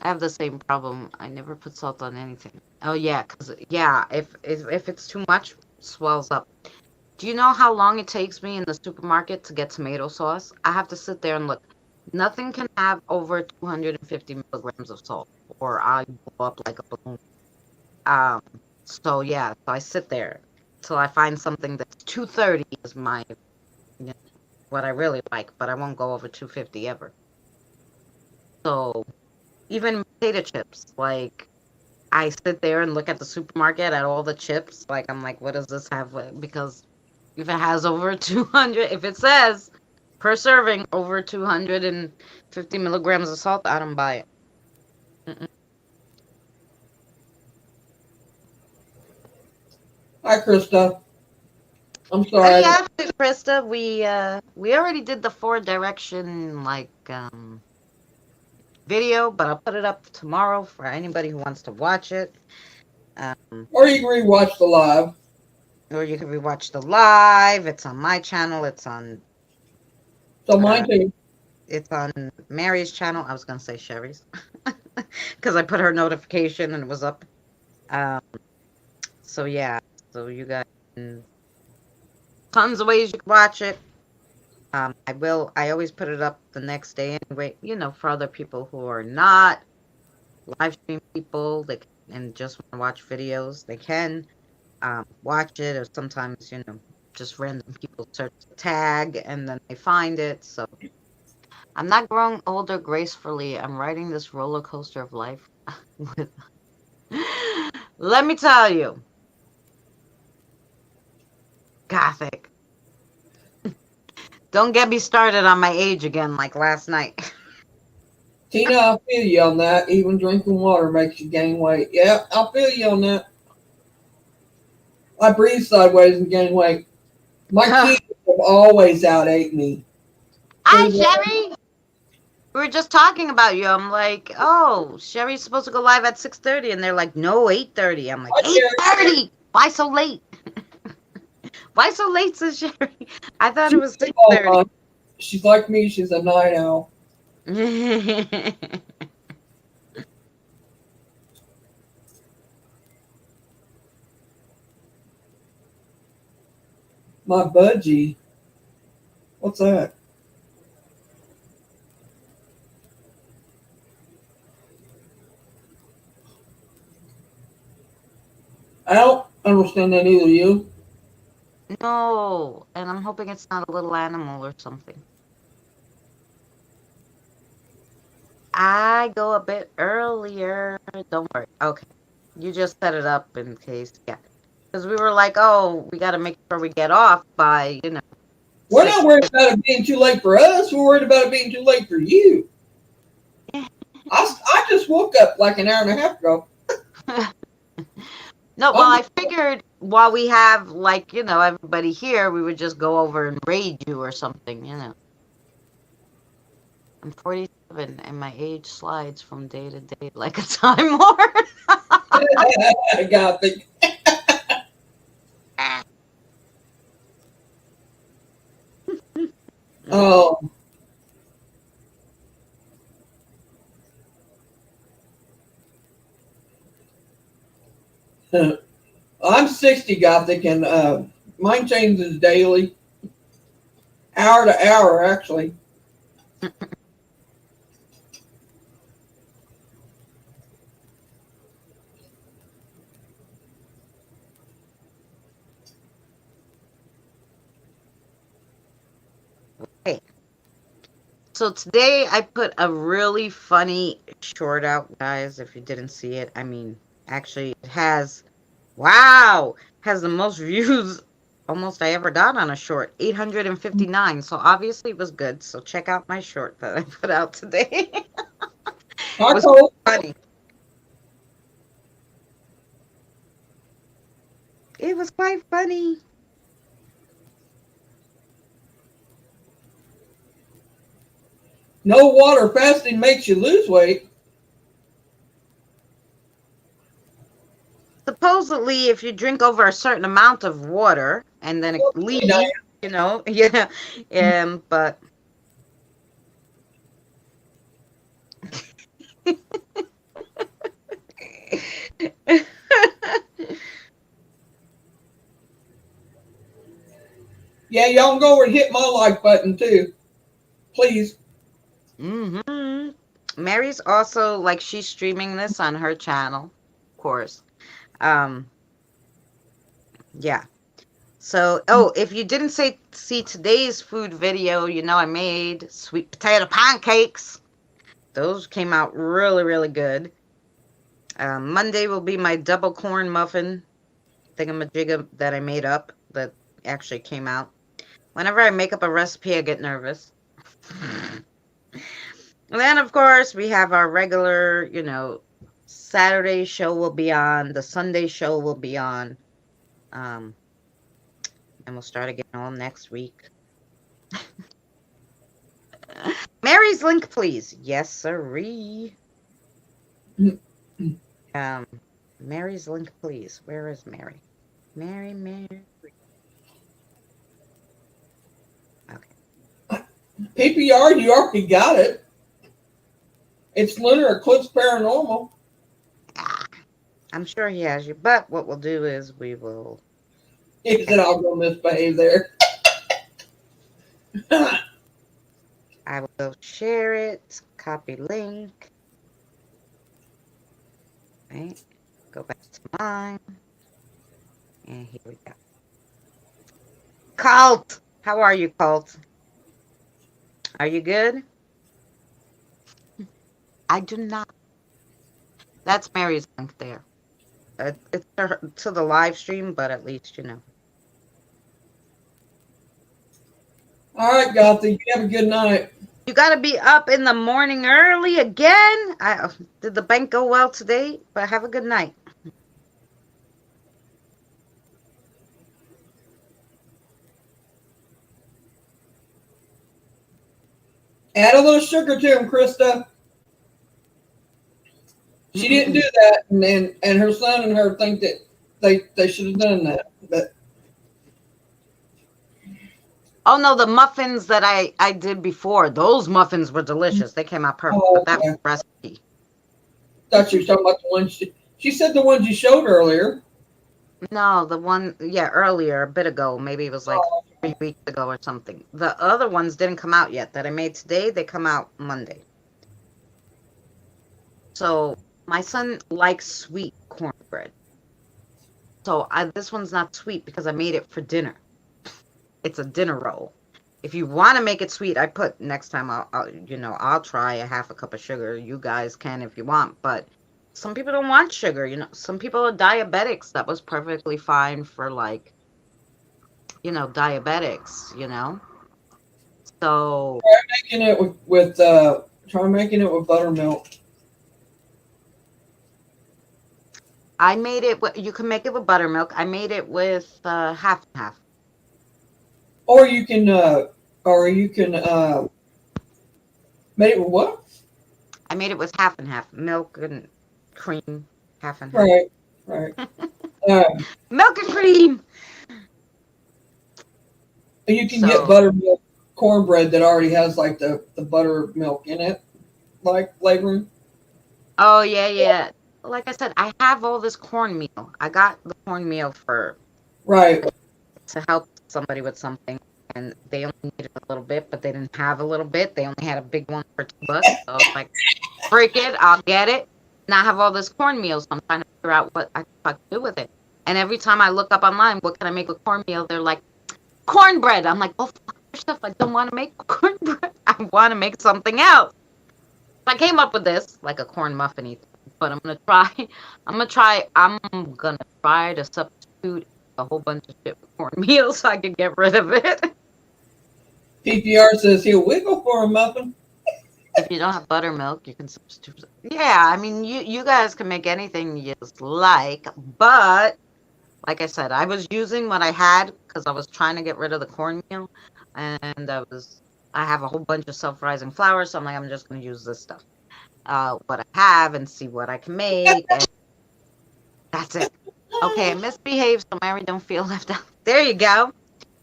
I have the same problem. I never put salt on anything. Oh yeah, cause yeah, if it's too much, it swells up. Do you know how long it takes me in the supermarket to get tomato sauce? I have to sit there and look. Nothing can have over 250 milligrams of salt, or I blow up like a balloon. Um, so yeah, so I sit there till I find something that's 230 is you know, what I really like, but I won't go over 250 ever. So even potato chips, like I sit there and look at the supermarket at all the chips. Like, I'm like, what does this have? Because if it has over 200, if it says per serving over 250 milligrams of salt, I don't buy it. Mm-mm. Hi, Krista. I'm Hey, sorry. yeah, Krista, we already did the four direction like video, but I'll put it up tomorrow for anybody who wants to watch it. Um, Or you can rewatch the live. or you can rewatch the live. It's on my channel. So mine Uh, too. It's on Mary's channel. I was gonna say Sherry's because I put her notification and it was up. Um, so yeah, so you guys, tons of ways you can watch it. I always put it up the next day anyway. For other people who are not live stream people, and just want to watch videos, they can watch it. Or sometimes, just random people search the tag and then they find it. So I'm not growing older gracefully. I'm riding this roller coaster of life with let me tell you, Gothic. Don't get me started on my age again like last night. Tina, I feel you on that. Even drinking water makes you gain weight. Yeah, I feel you on that. I breathe sideways and gain weight. My Hi, kids have always outate me. Food. Sherry. We were just talking about you. I'm like, oh, Sherry's supposed to go live at 6:30, and they're like, no, 8:30. I'm like, Hi, Sherry. 8:30. Why so late? Why so late, says Sherry? I thought it She's was all 6:30. mine. She's like me. She's a night owl. My budgie. What's that? I don't understand that either. You? No, and I'm hoping it's not a little animal or something. I go a bit earlier. Don't worry. Okay. You just set it up in case. Yeah. Because we were like, oh, we got to make sure we get off by, We're six. not worried about it being too late for us. We're worried about it being too late for you. I just woke up like an hour and a half ago. No, well, I'm, I figured while we have, like, everybody here, we would just go over and raid you or something. I'm 47 and my age slides from day to day like a Time Lord. I got the. Oh, I'm 60 Gothic, and mine changes daily, hour to hour, actually. Hey, so today I put a really funny short out, guys. If you didn't see it, I mean, actually, it has the most views almost I ever got on a short, 859. So obviously it was good. So check out my short that I put out today. It Hi, was Cole. funny. It was quite funny. No water fasting makes you lose weight. Supposedly, if you drink over a certain amount of water and then it Well, really, leaves, yeah, but yeah, y'all can go over and hit my like button too, please. hmm Mary's also like she's streaming this on her channel, of course. Um, yeah. So, oh, if you didn't see today's food video, I made sweet potato pancakes. Those came out really, really good. Monday will be my double corn muffin thingamajigga that I made up that actually came out. Whenever I make up a recipe, I get nervous. And then, of course, we have our regular, Saturday show will be on, the Sunday show will be on. Um, and we'll start again all next week. Mary's link, please. Yes, sirree. Um, Mary's link, please. Where is Mary? Mary. Okay. PPR, you already got it. It's Lunar Eclipse Paranormal. Ah, I'm sure he has you, but what we'll do is we will. He said I'll go misbehave there. I will share it. Copy link. Right. Go back to mine. And here we go. Cult! How are you, Cult? Are you good? I do not. That's Mary's link there. It's to the live stream, but at least you know. All right, Gothic, you have a good night. You got to be up in the morning early again. Did the bank go well today? But have a good night. Add a little sugar to him, Krista. She didn't do that, and her son and her think that they should have done that. But Oh no, the muffins that I did before, those muffins were delicious. They came out perfect, oh, but that was okay. the recipe. Thought you were talking about the ones she said the ones you showed earlier. No, the one, yeah, earlier, a bit ago, maybe it was like Oh, 3 weeks ago or something. The other ones didn't come out yet that I made today. They come out Monday. So my son likes sweet cornbread. So this one's not sweet because I made it for dinner. it's a dinner roll. If you want to make it sweet, I put next time I'll try a half a cup of sugar. You guys can if you want, but some people don't want sugar. Some people are diabetics. That was perfectly fine for like diabetics. So Making it with try making it with buttermilk. I made it. You can make it with buttermilk. I made it with half and half. Or you can make it with what? I made it with half and half milk and cream, half and half. Right, right. Um, Milk and cream. you can get So, buttermilk cornbread that already has like the buttermilk in it, like flavoring. oh yeah, yeah. Like I said, I have all this cornmeal. I got the cornmeal for Right. to help somebody with something, and they only needed a little bit, but they didn't have a little bit. They only had a big one for $2. So I was like, freak it, I'll get it. And I have all this cornmeal, so I'm trying to figure out what I can do with it. And every time I look up online, what can I make with cornmeal? They're like, cornbread. I'm like, oh, fuck yourself. I don't want to make cornbread. I want to make something else. I came up with this, like a corn muffin, but I'm gonna try. I'm gonna try to substitute a whole bunch of shit with cornmeal so I can get rid of it. PPR says he'll wiggle for a muffin. If you don't have buttermilk, you can substitute. Yeah, I mean, you guys can make anything you like, but like I said, I was using what I had because I was trying to get rid of the cornmeal, and I have a whole bunch of self-rising flour, so I'm like, I'm just gonna use this stuff, what I have, and see what I can make, and that's it. Okay, I misbehaved, so Mary don't feel left out. There you go.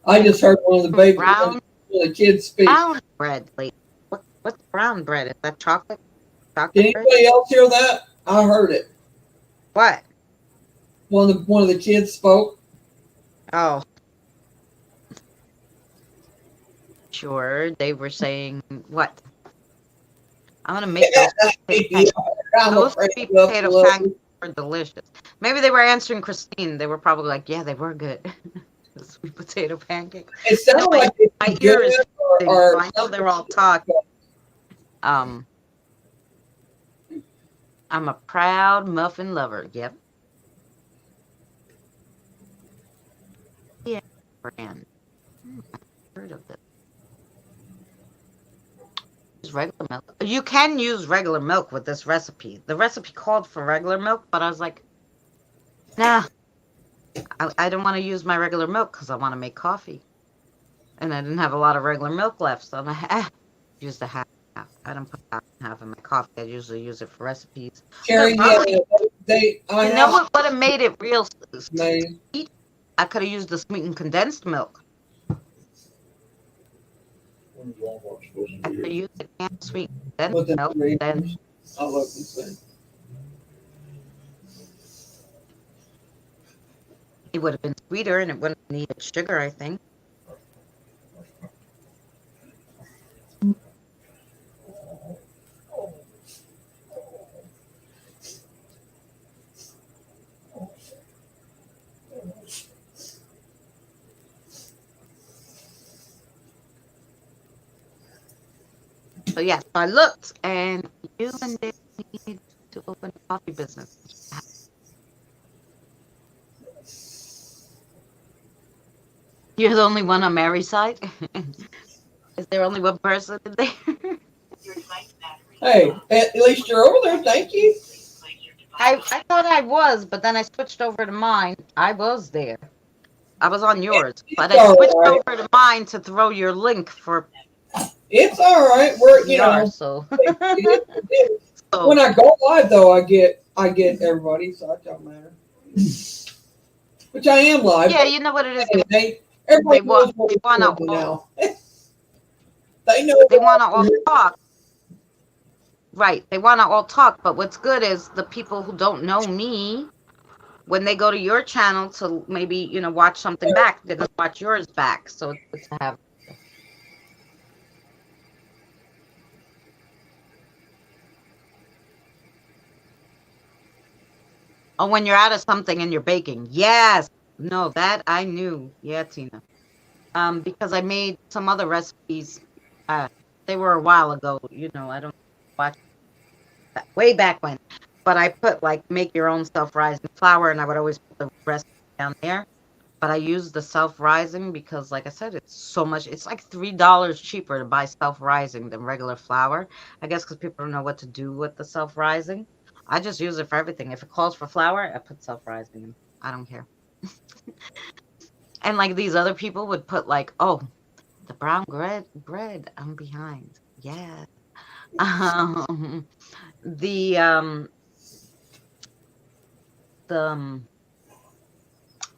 I just heard Brown one of the kids speak. brown bread, lady. What's brown bread? Is that chocolate? Did Chocolate bread? anybody else hear that? I heard it. What? One of the kids spoke. Oh, sure. They were saying what? I'm gonna make those sweet Yeah, potato I'm those afraid sweet of potato Buffalo. pancakes were delicious. Maybe they were answering Christine. They were probably like, yeah, they were good. The sweet potato pancakes. It You know, sounded like it'd my be ear good is ringing, so or I know they're all talking. Um, I'm a proud muffin lover. Yep. Yeah, brand. I've heard of this. Use regular milk. You can use regular milk with this recipe. The recipe called for regular milk, but I was like, nah, I don't want to use my regular milk because I want to make coffee. And I didn't have a lot of regular milk left, so I'm like, use the half. I don't put half in my coffee. I usually use it for recipes. Carrie. But Yeah, probably, I you know have what would have made it real made. sweet? I could have used the sweetened condensed milk. I could have used the canned sweet condensed With the milk. Then Rangers. I'll look and see. it would have been sweeter and it wouldn't have needed sugar, I think. So yeah, so I looked, and you and Dave need to open a coffee business. You're the only one on Mary's side. Is there only one person in there? Hey, at least you're over there. Thank you. I thought I was, but then I switched over to mine. I was there. I was on yours, but It's I switched all right. over to mine to throw your link for It's all right. We're PR. So, it is. so When I go live though, I get everybody, so it don't matter. Which I am live. yeah, you know what it is. Hey, everybody knows what They we're wanna doing all now. They know they what wanna I'm all doing. talk. Right. They wanna all talk, but what's good is the people who don't know me, when they go to your channel to maybe, watch something back, they're gonna watch yours back. So it's good to have. Oh, when you're out of something and you're baking. Yes. No, that I knew. Yeah, Tina. Because I made some other recipes. Uh, they were a while ago. I don't watch that way back when. But I put like make your own self-rising flour, and I would always put the recipe down there. But I use the self-rising because, like I said, it's so much. It's like $3 cheaper to buy self-rising than regular flour. I guess because people don't know what to do with the self-rising. I just use it for everything. If it calls for flour, I put self-rising in. I don't care. And like these other people would put like, oh, the brown bread, I'm behind. Yeah. Um, the the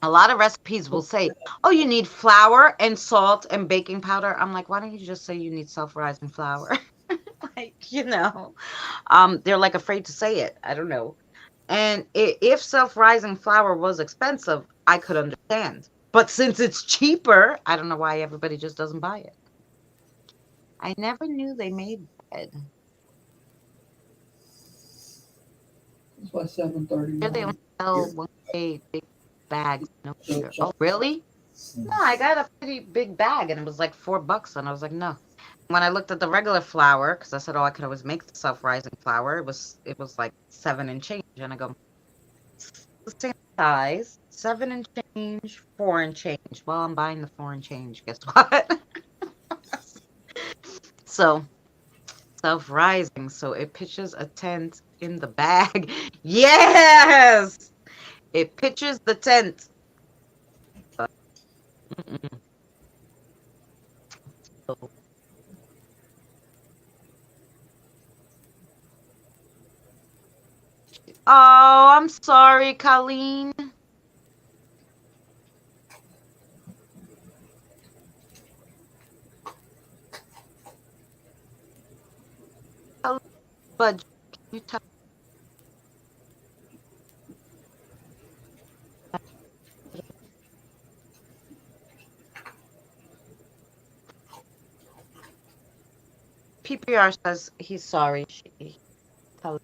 a lot of recipes will say, "Oh, you need flour and salt and baking powder." I'm like, "Why don't you just say you need self-rising flour?" Like, they're like afraid to say it. I don't know. And if self-rising flour was expensive, I could understand. But since it's cheaper, I don't know why everybody just doesn't buy it. I never knew they made bread. It's like seven thirty Here they only nine. sell one big bags, no So, sugar. Oh, really? No, I got a pretty big bag and it was like $4, and I was like, no. When I looked at the regular flour, because I said, oh, I could always make the self-rising flour, it was like 7 and change, and I go, it's the same size, 7 and change, 4 and change. Well, I'm buying the 4 and change. Guess what? So self-rising, so it pitches a tent in the bag. Yes, it pitches the tent. But, mm-mm. So, oh, I'm sorry, Colleen. Colleen, but can you tell PPR says he's sorry. Colleen.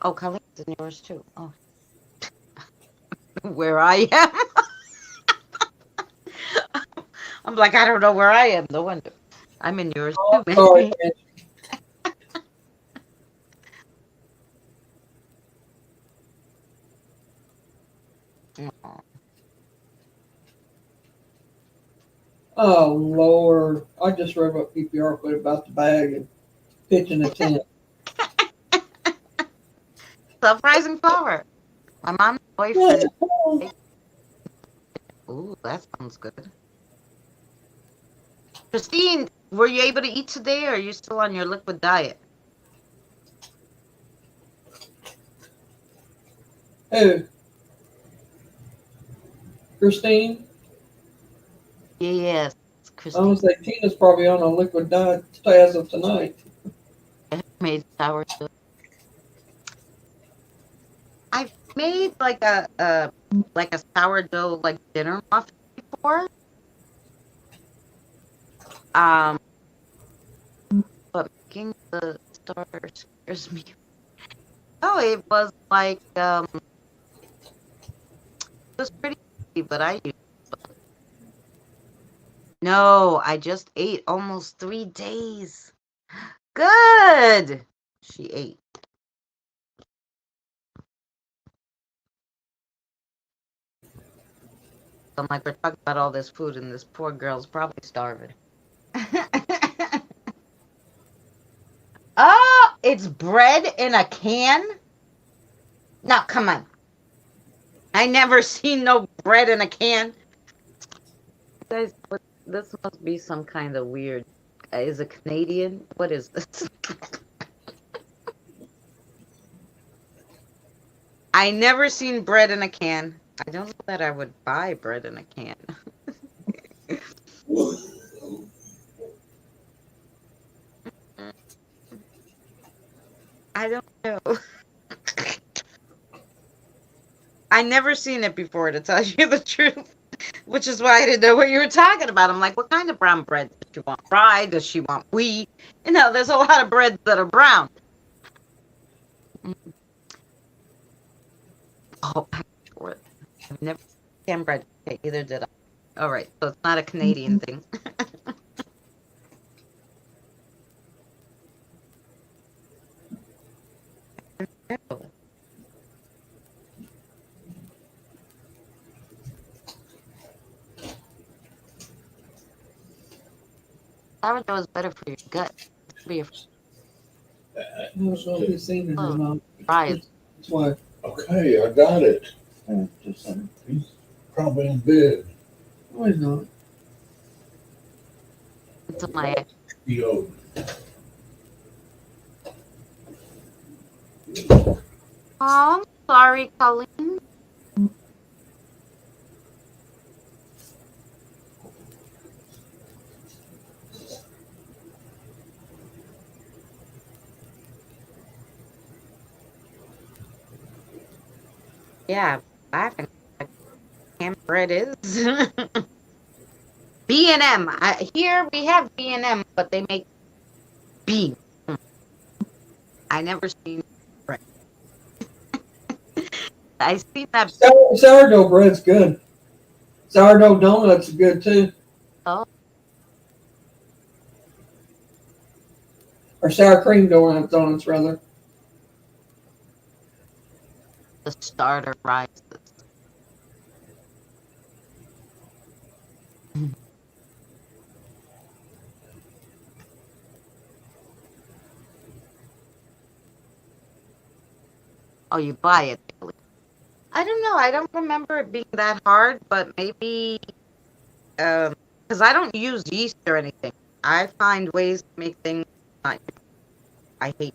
Oh, Colleen's in yours too. Oh, where I am. I'm like, I don't know where I am. No wonder. I'm in yours too, oh, sorry. maybe. Oh Lord, I just read what PPR put about the bag and pitching a tent. Self-rising flour. My mom's Yeah. boyfriend. Ooh, that sounds good. Christine, were you able to eat today, or are you still on your liquid diet? Hey, Christine, Yes, I'm gonna Christine say Tina's probably on a liquid diet as of tonight. made sourdough. I've made like a sourdough like dinner muffin before. Um, but making the starter scares me. Oh, it was like it was pretty easy, but I used. No, I just ate almost 3 days. Good. She ate. I'm like, we're talking about all this food, and this poor girl's probably starving. Oh, it's bread in a can? Now, come on. I never seen no bread in a can. Guys, this must be some kind of weird. Is it Canadian? What is this? I never seen bread in a can. I don't know that I would buy bread in a can. I don't know. I never seen it before, to tell you the truth, which is why I didn't know what you were talking about. I'm like, what kind of brown bread does she want? Fried? Does she want wheat? There's a lot of breads that are brown. Oh, sure. I've never canned bread. Okay, either did I. All right, so it's not a Canadian thing. No. Sourdough is better for your gut. For your I don't know if you've seen it or oh, not. fries. That's why. Okay, I got it. He's probably in bed. No, he's not. Until my ex. Yo, Oh, I'm sorry, Colleen. Yeah, laughing like canned bread is. B&M. Here we have B&M, but they make beans. I never seen bread. I seen that. Sourdough bread's good. Sourdough donuts are good too. Oh, Or sour cream donuts rather. the starter rises. Oh, you buy it. I don't know. I don't remember it being that hard, but maybe because I don't use yeast or anything. I find ways to make things not. I hate.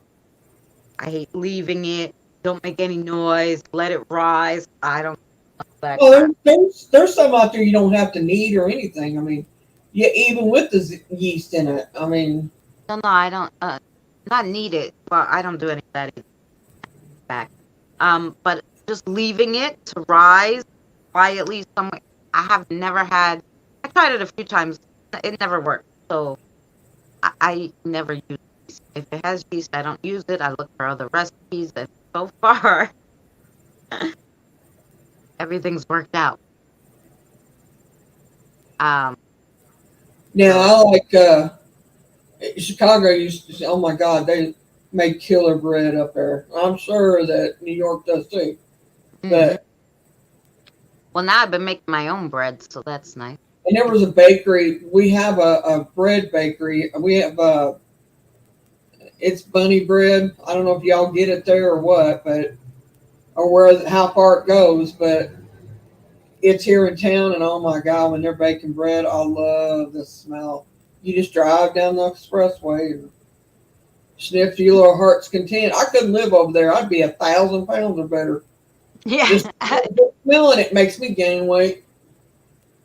I hate leaving it. Don't make any noise. Let it rise. I don't like that Well, crap. there's some out there you don't have to knead or anything. I mean, yeah, even with the yeast in it. I mean, No, no, I don't. Not need it. Well, I don't do any of that either. Back. But just leaving it to rise quietly somewhere. I have never had. I tried it a few times. It never worked. So I never use yeast. If it has yeast, I don't use it. I look for other recipes, and so far, everything's worked out. Um, now so I like Chicago used to say, oh my God, they make killer bread up there. I'm sure that New York does too. mhm. But Well, now I've been making my own bread, so that's nice. and there was a bakery. We have a bread bakery. We have it's bunny bread. I don't know if y'all get it there or what, but or where how far it goes, but it's here in town. And oh my God, when they're baking bread, I love the smell. You just drive down the expressway and sniff to your little heart's content. I couldn't live over there. I'd be 1,000 pounds or better. Yeah. Just smelling it makes me gain weight.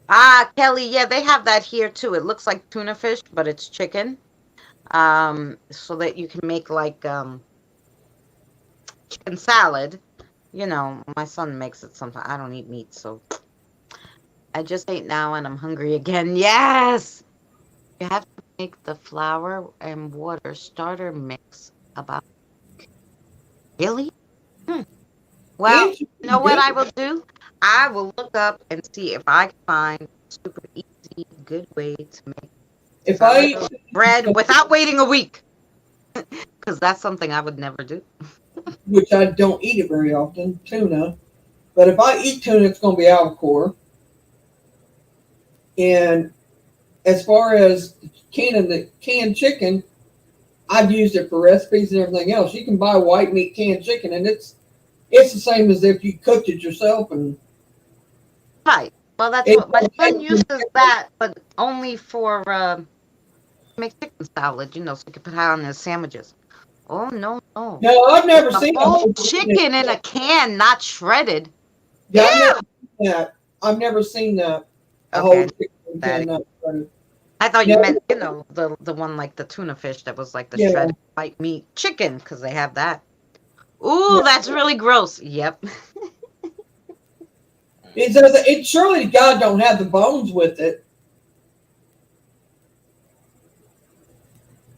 Ah, Kelly, yeah, they have that here too. It looks like tuna fish, but it's chicken. So that you can make like chicken salad. You know, my son makes it sometimes. I don't eat meat, so I just ate now and I'm hungry again. Yes! You have to make the flour and water starter mix about really? Hmm. Well, And she's you know what good. I will do? I will look up and see if I can find a super easy, good way to make If I eat, sourdough bread without waiting a week. Because that's something I would never do. which I don't eat it very often, tuna. But if I eat tuna, it's going to be albacore. And as far as canning the canned chicken, I've used it for recipes and everything else. You can buy white meat canned chicken, and it's the same as if you cooked it yourself. And Right. Well, that's it what my son uses that, but only for make chicken salad, you know, so he can put it on his sandwiches. Oh no, no. no, I've never A seen a whole whole chicken. chicken in a can, not shredded. Yeah, I've never Yeah. seen that. I've never seen that a Okay, I whole know chicken that. can. I thought you No, meant, you know, the one like the tuna fish that was like the yeah, shredded white meat chicken, because they have that. Ooh, yeah. that's really gross. Yep. It surely God don't have the bones with it,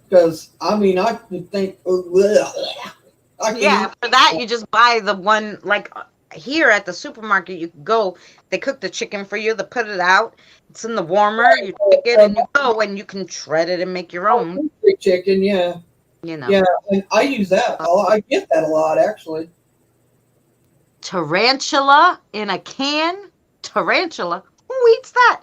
because I mean I would think, I can't Yeah, even. for that you just buy the one like here at the supermarket, you can go. They cook the chicken for you. They put it out. It's in the warmer. You take it and you go, and you can shred it and make your own. Chicken, yeah. You know. Yeah, and I use that. I get that a lot, actually. Tarantula in a can. Tarantula. Who eats that?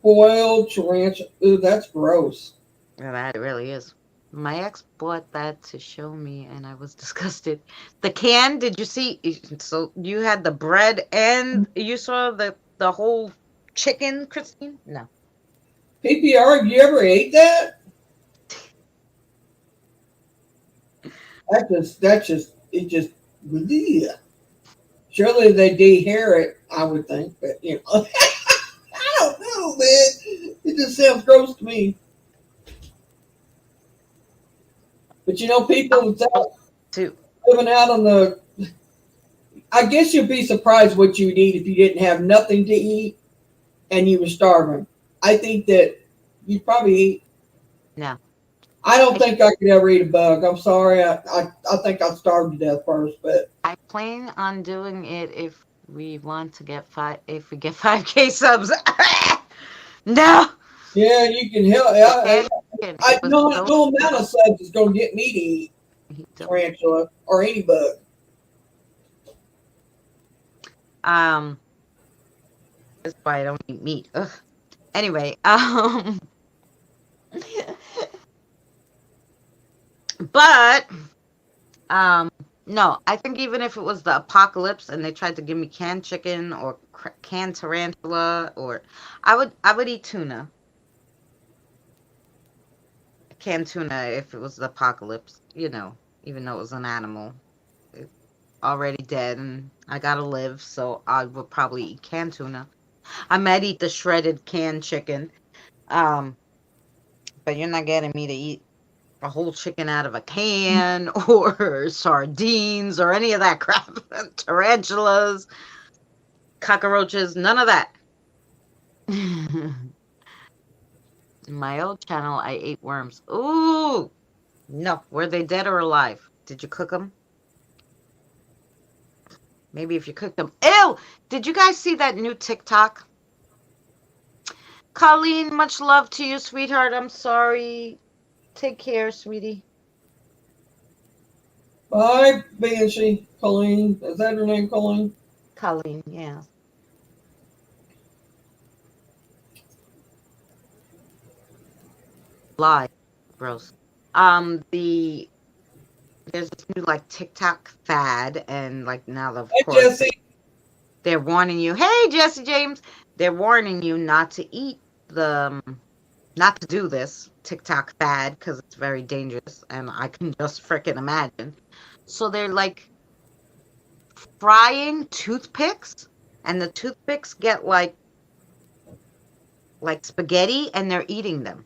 Boiled tarantula. Ooh, that's gross. Yeah, that really is. My ex bought that to show me, and I was disgusted. The can, did you see? So you had the bread, and you saw the whole chicken, Christine? No. PPR, you ever ate that? It just, bleh. Surely they dehair it, I would think, but I don't know, man. It just sounds gross to me. But people Too. living out on the, I guess you'd be surprised what you'd eat if you didn't have nothing to eat and you were starving. I think that you'd probably eat. No. I don't think I could ever eat a bug. I'm sorry. I think I'd starve to death first, but I plan on doing it if we want to get if we get 5K subs. No. yeah, you can help. No amount of subs is going to get me to eat tarantula or any bug. That's why I don't eat meat. Ugh. Anyway, but no, I think even if it was the apocalypse and they tried to give me canned chicken or canned tarantula, or I would eat tuna. Canned tuna if it was the apocalypse, even though it was an animal. It's already dead and I gotta live, so I would probably eat canned tuna. I might eat the shredded canned chicken. But you're not getting me to eat a whole chicken out of a can or sardines or any of that crap. Tarantulas, cockroaches, none of that. In my old channel, I ate worms. Ooh! No. Were they dead or alive? Did you cook them? Maybe if you cooked them. Ew! Did you guys see that new TikTok? Colleen, much love to you, sweetheart. I'm sorry. Take care, sweetie. Bye, Banshee. Colleen. Is that her name, Colleen? Colleen, yeah. Lie. Gross. There's this new TikTok fad, and now of course Jesse. They're warning you. Hey, Jesse James. They're warning you not to not to do this TikTok fad because it's very dangerous, and I can just freaking imagine. So they're frying toothpicks, and the toothpicks get like spaghetti, and they're eating them.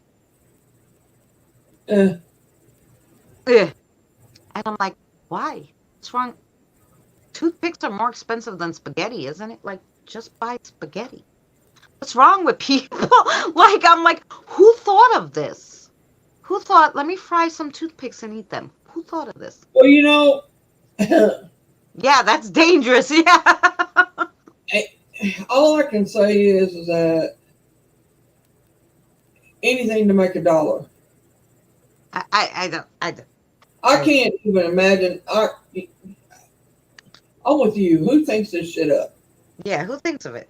Ugh. And I'm like, why? What's wrong? Toothpicks are more expensive than spaghetti, isn't it? Just buy spaghetti. What's wrong with people? I'm like, who thought of this? Who thought, let me fry some toothpicks and eat them? Who thought of this? Well, yeah, that's dangerous. Yeah. All I can say is that anything to make $1. I don't. I can't even imagine. I'm with you. Who thinks this shit up? Yeah, who thinks of it?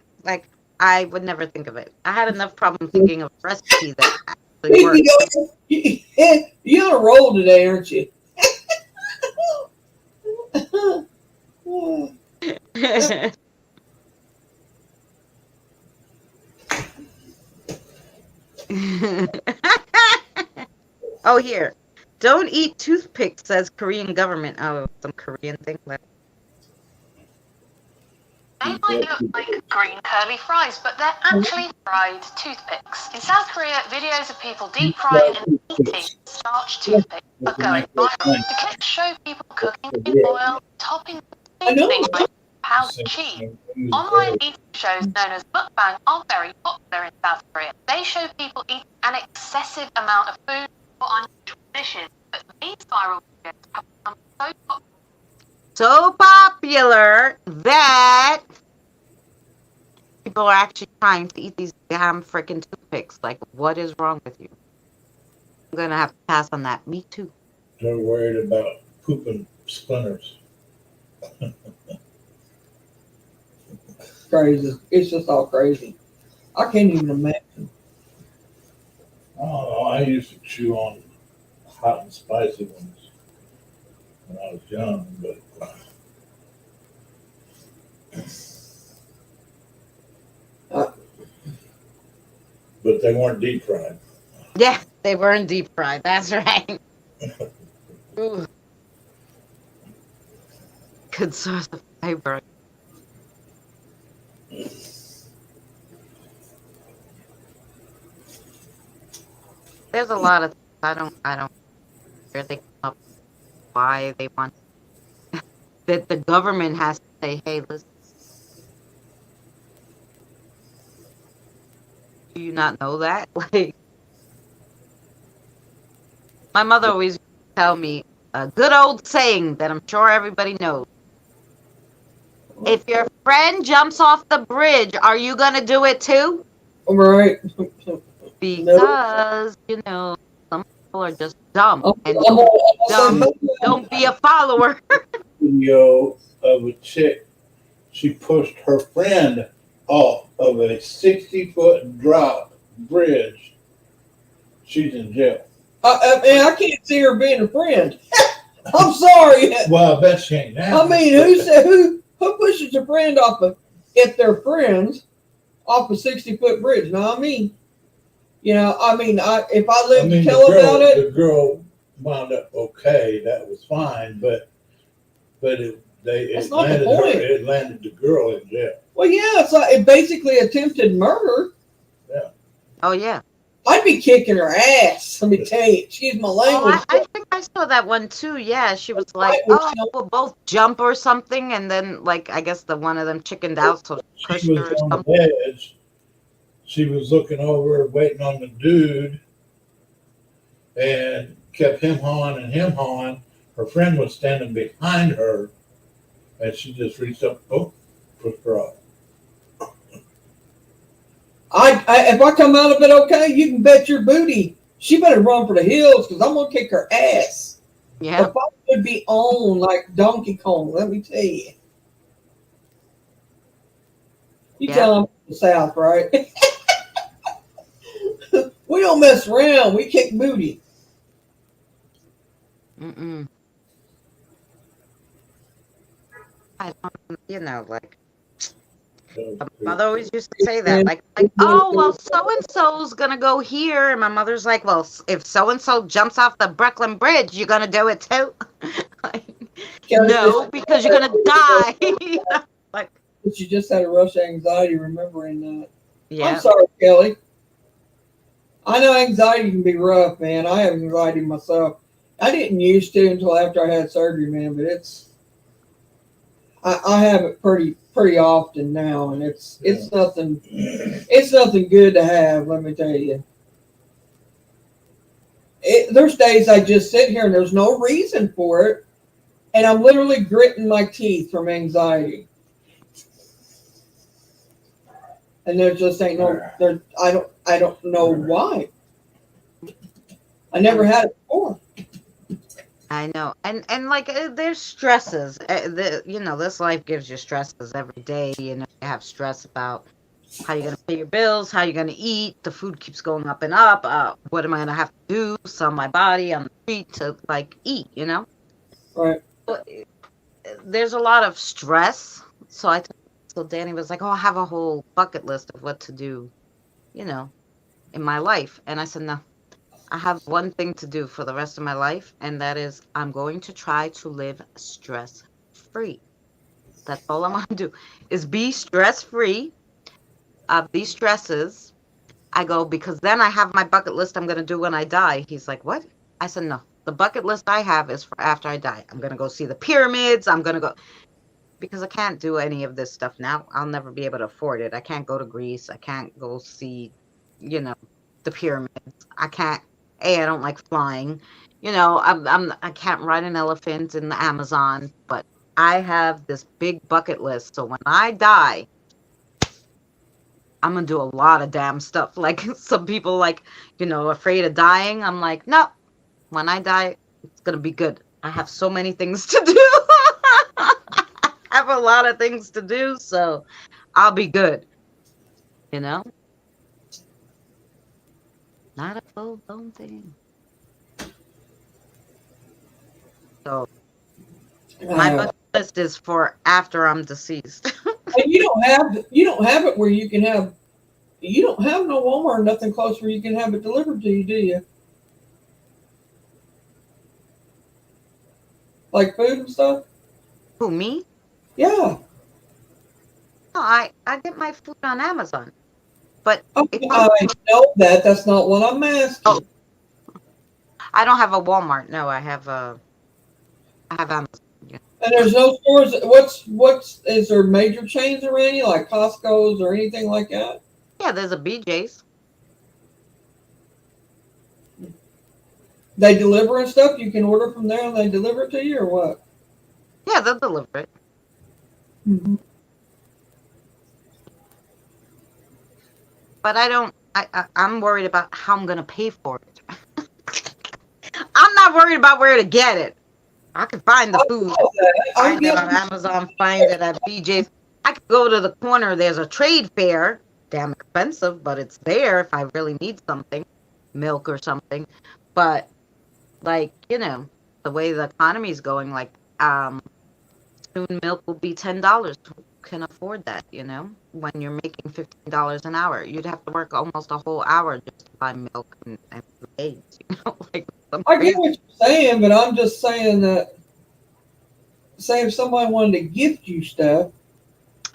I would never think of it. I had enough problem thinking of a recipe that actually worked. You're on a roll today, aren't you? Oh, here. Don't eat toothpicks, says Korean government. Oh, some Korean thing. They might look like green curly fries, but they're actually fried toothpicks. In South Korea, videos of people deep frying and eating starch toothpicks are going viral. The clips show people cooking in oil, topping things like powdered cheese. Online eating shows known as mukbang are very popular in South Korea. They show people eating an excessive amount of food or unusual dishes, but these viral videos have become so popular. so popular that people are actually trying to eat these damn freaking toothpicks. Like, what is wrong with you? I'm gonna have to pass on that. Me too. They're worried about pooping splinters. Crazy. It's just all crazy. I can't even imagine. I don't know. I used to chew on hot and spicy ones when I was young, Uh, but they weren't deep fried. Yeah, they weren't deep fried. That's right. Ooh, good source of fiber. There's a lot of things I don't where they come up, why they want that the government has to say, hey, listen, do you not know that? Like, my mother always used to tell me a good old saying that I'm sure everybody knows. If your friend jumps off the bridge, are you gonna do it too? right. No. Because, some people are just dumb. I'm, And I'm, don't be I'm dumb, saying, don't be a follower. Video of a chick. She pushed her friend off of a 60-foot drop bridge. She's in jail. I can't see her being a friend. I'm sorry. Well, I bet she ain't now. I mean, who pushes a friend if they're friends off a 60-foot bridge? Now, I mean, if I live to tell about it, the girl wound up okay. That was fine, but That's not the point. It landed the girl in jail. well, yeah, it's basically attempted murder. Yeah. Oh, yeah. I'd be kicking her ass. Let me tell you, excuse my Oh, language. I think I saw that one too. Yeah, she was like, Fight with "Oh, you. we'll both jump or something," and then, like, I guess the one of them chickened out, so she pushed She her was or on something. the edge. She was looking over, waiting on the dude, and kept him hawing and him hawing. Her friend was standing behind her, and she just reached up, pushed her off. If I come out of it okay, you can bet your booty she better run for the hills because I'm gonna kick her ass. Yeah, The fight would be on like Donkey Kong. Let me tell you. You Yeah. tell them the South, right? We don't mess around. We kick booty. mm-mm. I don't, like my mother always used to say that, like, oh, well, so and so's gonna go here, and my mother's like, well, if so and so jumps off the Brooklyn Bridge, you're gonna do it too. Like, no, because you're gonna die. Like, But you just had a rush of anxiety remembering that. yeah, I'm sorry, Kelly. I know anxiety can be rough, man. I have anxiety myself. I didn't used to until after I had surgery, man. But I have it pretty often now, and it's nothing good to have. Let me tell you. There's days I just sit here and there's no reason for it, and I'm literally gritting my teeth from anxiety. And there just ain't no there. I don't know why. I never had it before. I know, and like, there's stresses. This life gives you stresses every day. You have stress about how you're gonna pay your bills, how you're gonna eat. The food keeps going up and up. What am I gonna have to do? Sell my body on the street to like eat? Right. But there's a lot of stress. So Danny was like, "Oh, I have a whole bucket list of what to do, in my life." And I said, "No, I have one thing to do for the rest of my life, and that is I'm going to try to live stress free. That's all I'm gonna do is be stress free. These stresses, I go, because then I have my bucket list I'm gonna do when I die." He's like, "What?" I said, "No, the bucket list I have is for after I die. I'm gonna go see the pyramids. I'm gonna go." Because I can't do any of this stuff now. I'll never be able to afford it. I can't go to Greece. I can't go see, the pyramids. I can't. I don't like flying. I can't ride an elephant in the Amazon. But I have this big bucket list. So when I die, I'm gonna do a lot of damn stuff. Like some people like, afraid of dying. I'm like, no, when I die, it's gonna be good. I have so many things to do. I have a lot of things to do, so I'll be good. You know? Not a full blown thing. So my bucket list is for after I'm deceased. And you don't have it where you can have. You don't have no Walmart or nothing close where you can have it delivered to you, do you? Like food and stuff? Who, me? Yeah. No, I get my food on Amazon. But I know that. That's not what I'm asking. Oh. I don't have a Walmart. No, I have Amazon. Yeah. And there's no stores. Is there major chains or any like Costco's or anything like that? Yeah, there's a BJ's. They deliver and stuff. You can order from there and they deliver it to you, or what? Yeah, they'll deliver it. Mm-hmm. But I don't. I'm worried about how I'm gonna pay for it. I'm not worried about where to get it. I can find the food. Find it on Amazon. Find it at BJ's. I could go to the corner. There's a trade fair. Damn expensive, but it's there if I really need something, milk or something. But like the way the economy is going, like soon milk will be $10. Who can afford that? When you're making $15 an hour, you'd have to work almost a whole hour just to buy milk and eggs. Like I get what you're saying, but I'm just saying that. Say if somebody wanted to gift you stuff.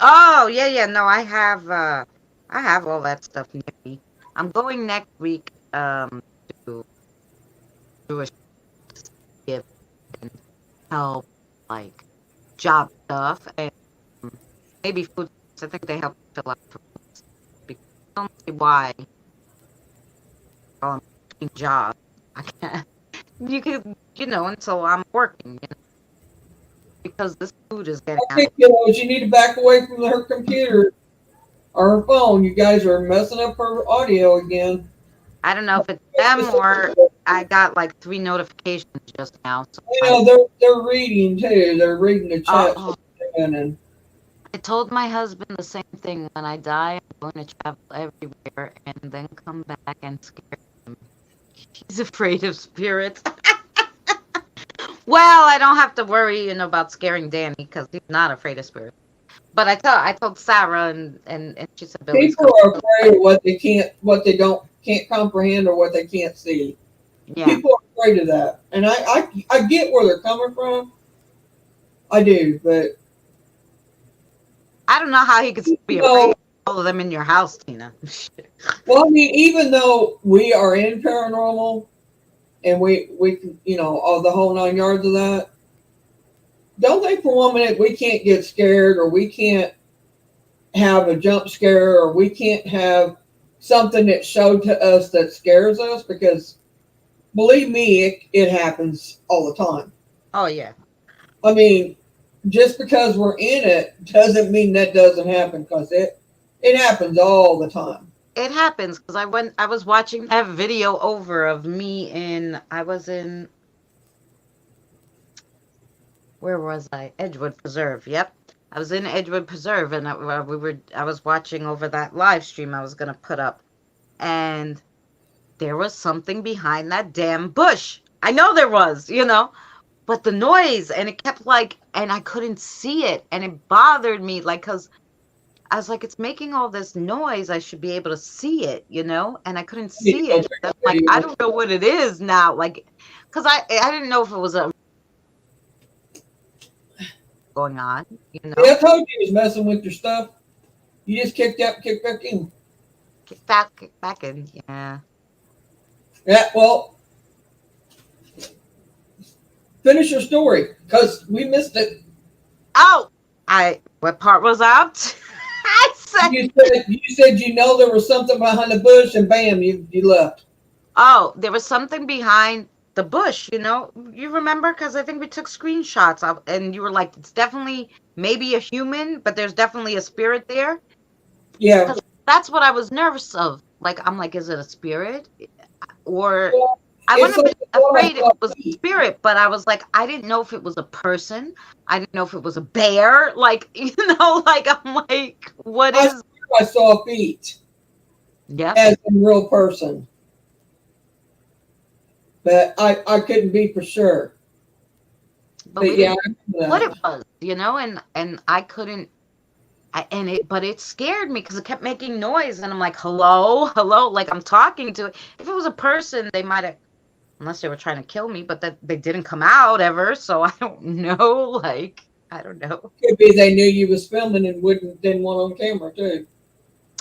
Oh yeah. No, I have all that stuff near me. I'm going next week to do a gift and help like job stuff and maybe food. I think they help fill out for food because I don't see why. While I'm between jobs, I can't. You could, until I'm working, because this food is getting I think you need to back away from her computer or her phone. You guys are messing up her audio again. I don't know if it's them or I got like 3 notifications just now. So they're reading too. They're reading the chat. And I told my husband the same thing. When I die, I'm going to travel everywhere and then come back and scare him. He's afraid of spirits. Well, I don't have to worry, about scaring Danny because he's not afraid of spirits. But I told Sarah and she said Billy's people are afraid of what they can't comprehend or what they can't see. Yeah. People are afraid of that, and I get where they're coming from. I do, but I don't know how he could be afraid of all of them in your house, Tina. Well, I mean, even though we are in paranormal. And we all the whole 9 yards of that. Don't think for 1 minute we can't get scared or we can't have a jump scare or we can't have something that showed to us that scares us, because believe me, it happens all the time. Oh yeah. I mean, just because we're in it doesn't mean that doesn't happen, because it happens all the time. It happens because I was watching that video over of me I was in, where was I? Edgewood Preserve. Yep. I was in Edgewood Preserve and I was watching over that live stream I was going to put up, and there was something behind that damn bush. I know there was, but the noise, and it kept and I couldn't see it, and it bothered me because I was like, it's making all this noise. I should be able to see it, and I couldn't see it. Like, I don't know what it is now. Because I didn't know if it was going on, Yeah, I told you he was messing with your stuff. You just kicked out, kicked back in. Kick back in, yeah. Yeah, well, finish your story, because we missed it. Oh, what part was out? You said there was something behind the bush, and bam, you left. Oh, there was something behind the bush, you know? You remember? Because I think we took screenshots of, and you were like, it's definitely maybe a human, but there's definitely a spirit there. Yeah. 'Cause that's what I was nervous of. Like, I'm like, is it a spirit? Or Well, I it's wouldn't like be the one I afraid if saw it was a feet. spirit, but I was like, I didn't know if it was a person. I didn't know if it was a bear. Like, you know, like, I'm like, what I is? swear I saw feet Yeah. as a real person, but I couldn't be for sure. But But we yeah, didn't I know remember what that. it was, you know, and I couldn't. But it scared me because it kept making noise, and I'm like, hello, hello, like I'm talking to it. If it was a person, they might have, unless they were trying to kill me, but that they didn't come out ever, so I don't know. Like, I don't know. Could be they knew you was filming and didn't want on camera too.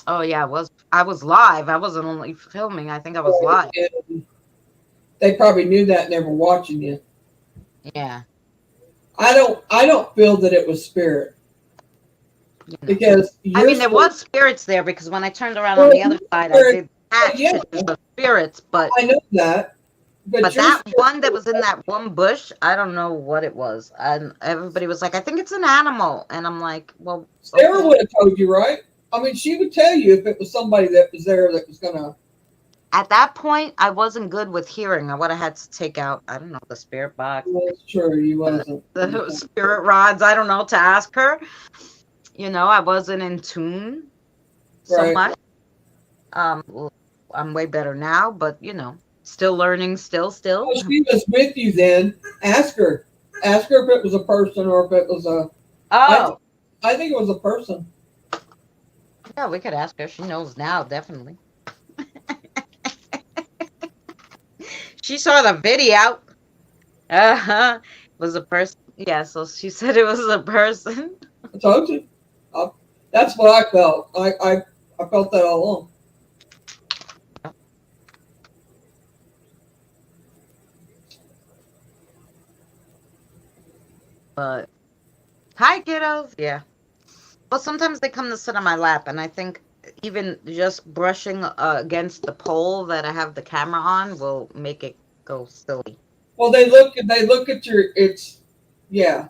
Oh yeah, I was live. I wasn't only filming. I think I was live. And they probably knew that and they were watching you. Yeah, I don't feel that it was spirit you know. because I your mean, there spirit. was spirits there because when I turned around on Well, the other your side, I spirit, did catch yeah, pictures of spirits, but I know that. But your that spirit, one that was in that one bush, I don't know what it was. And everybody was like, I think it's an animal. And I'm like, well, Sarah okay. would have told you, right? I mean, she would tell you if it was somebody that was there that was gonna. At that point, I wasn't good with hearing. I would have had to take out, I don't know, the spirit box, Well, that's true. You wasn't. the spirit rods, I don't know, to ask her. You know, I wasn't in tune so Right. much. Well, I'm way better now, but you know, still learning, still. Well, she was with you then. Ask her. Ask her if it was a person or if it was a. I Oh, th- I think it was a person. yeah, we could ask her. She knows now, definitely. She saw the video. Uh-huh. It was a person. Yeah, so she said it was a person. I told you. I, that's what I felt. I felt that all along. But hi, kiddos. Yeah. Well, sometimes they come to sit on my lap, and I think even just brushing against the pole that I have the camera on will make it go silly. Well, they look at your. It's yeah.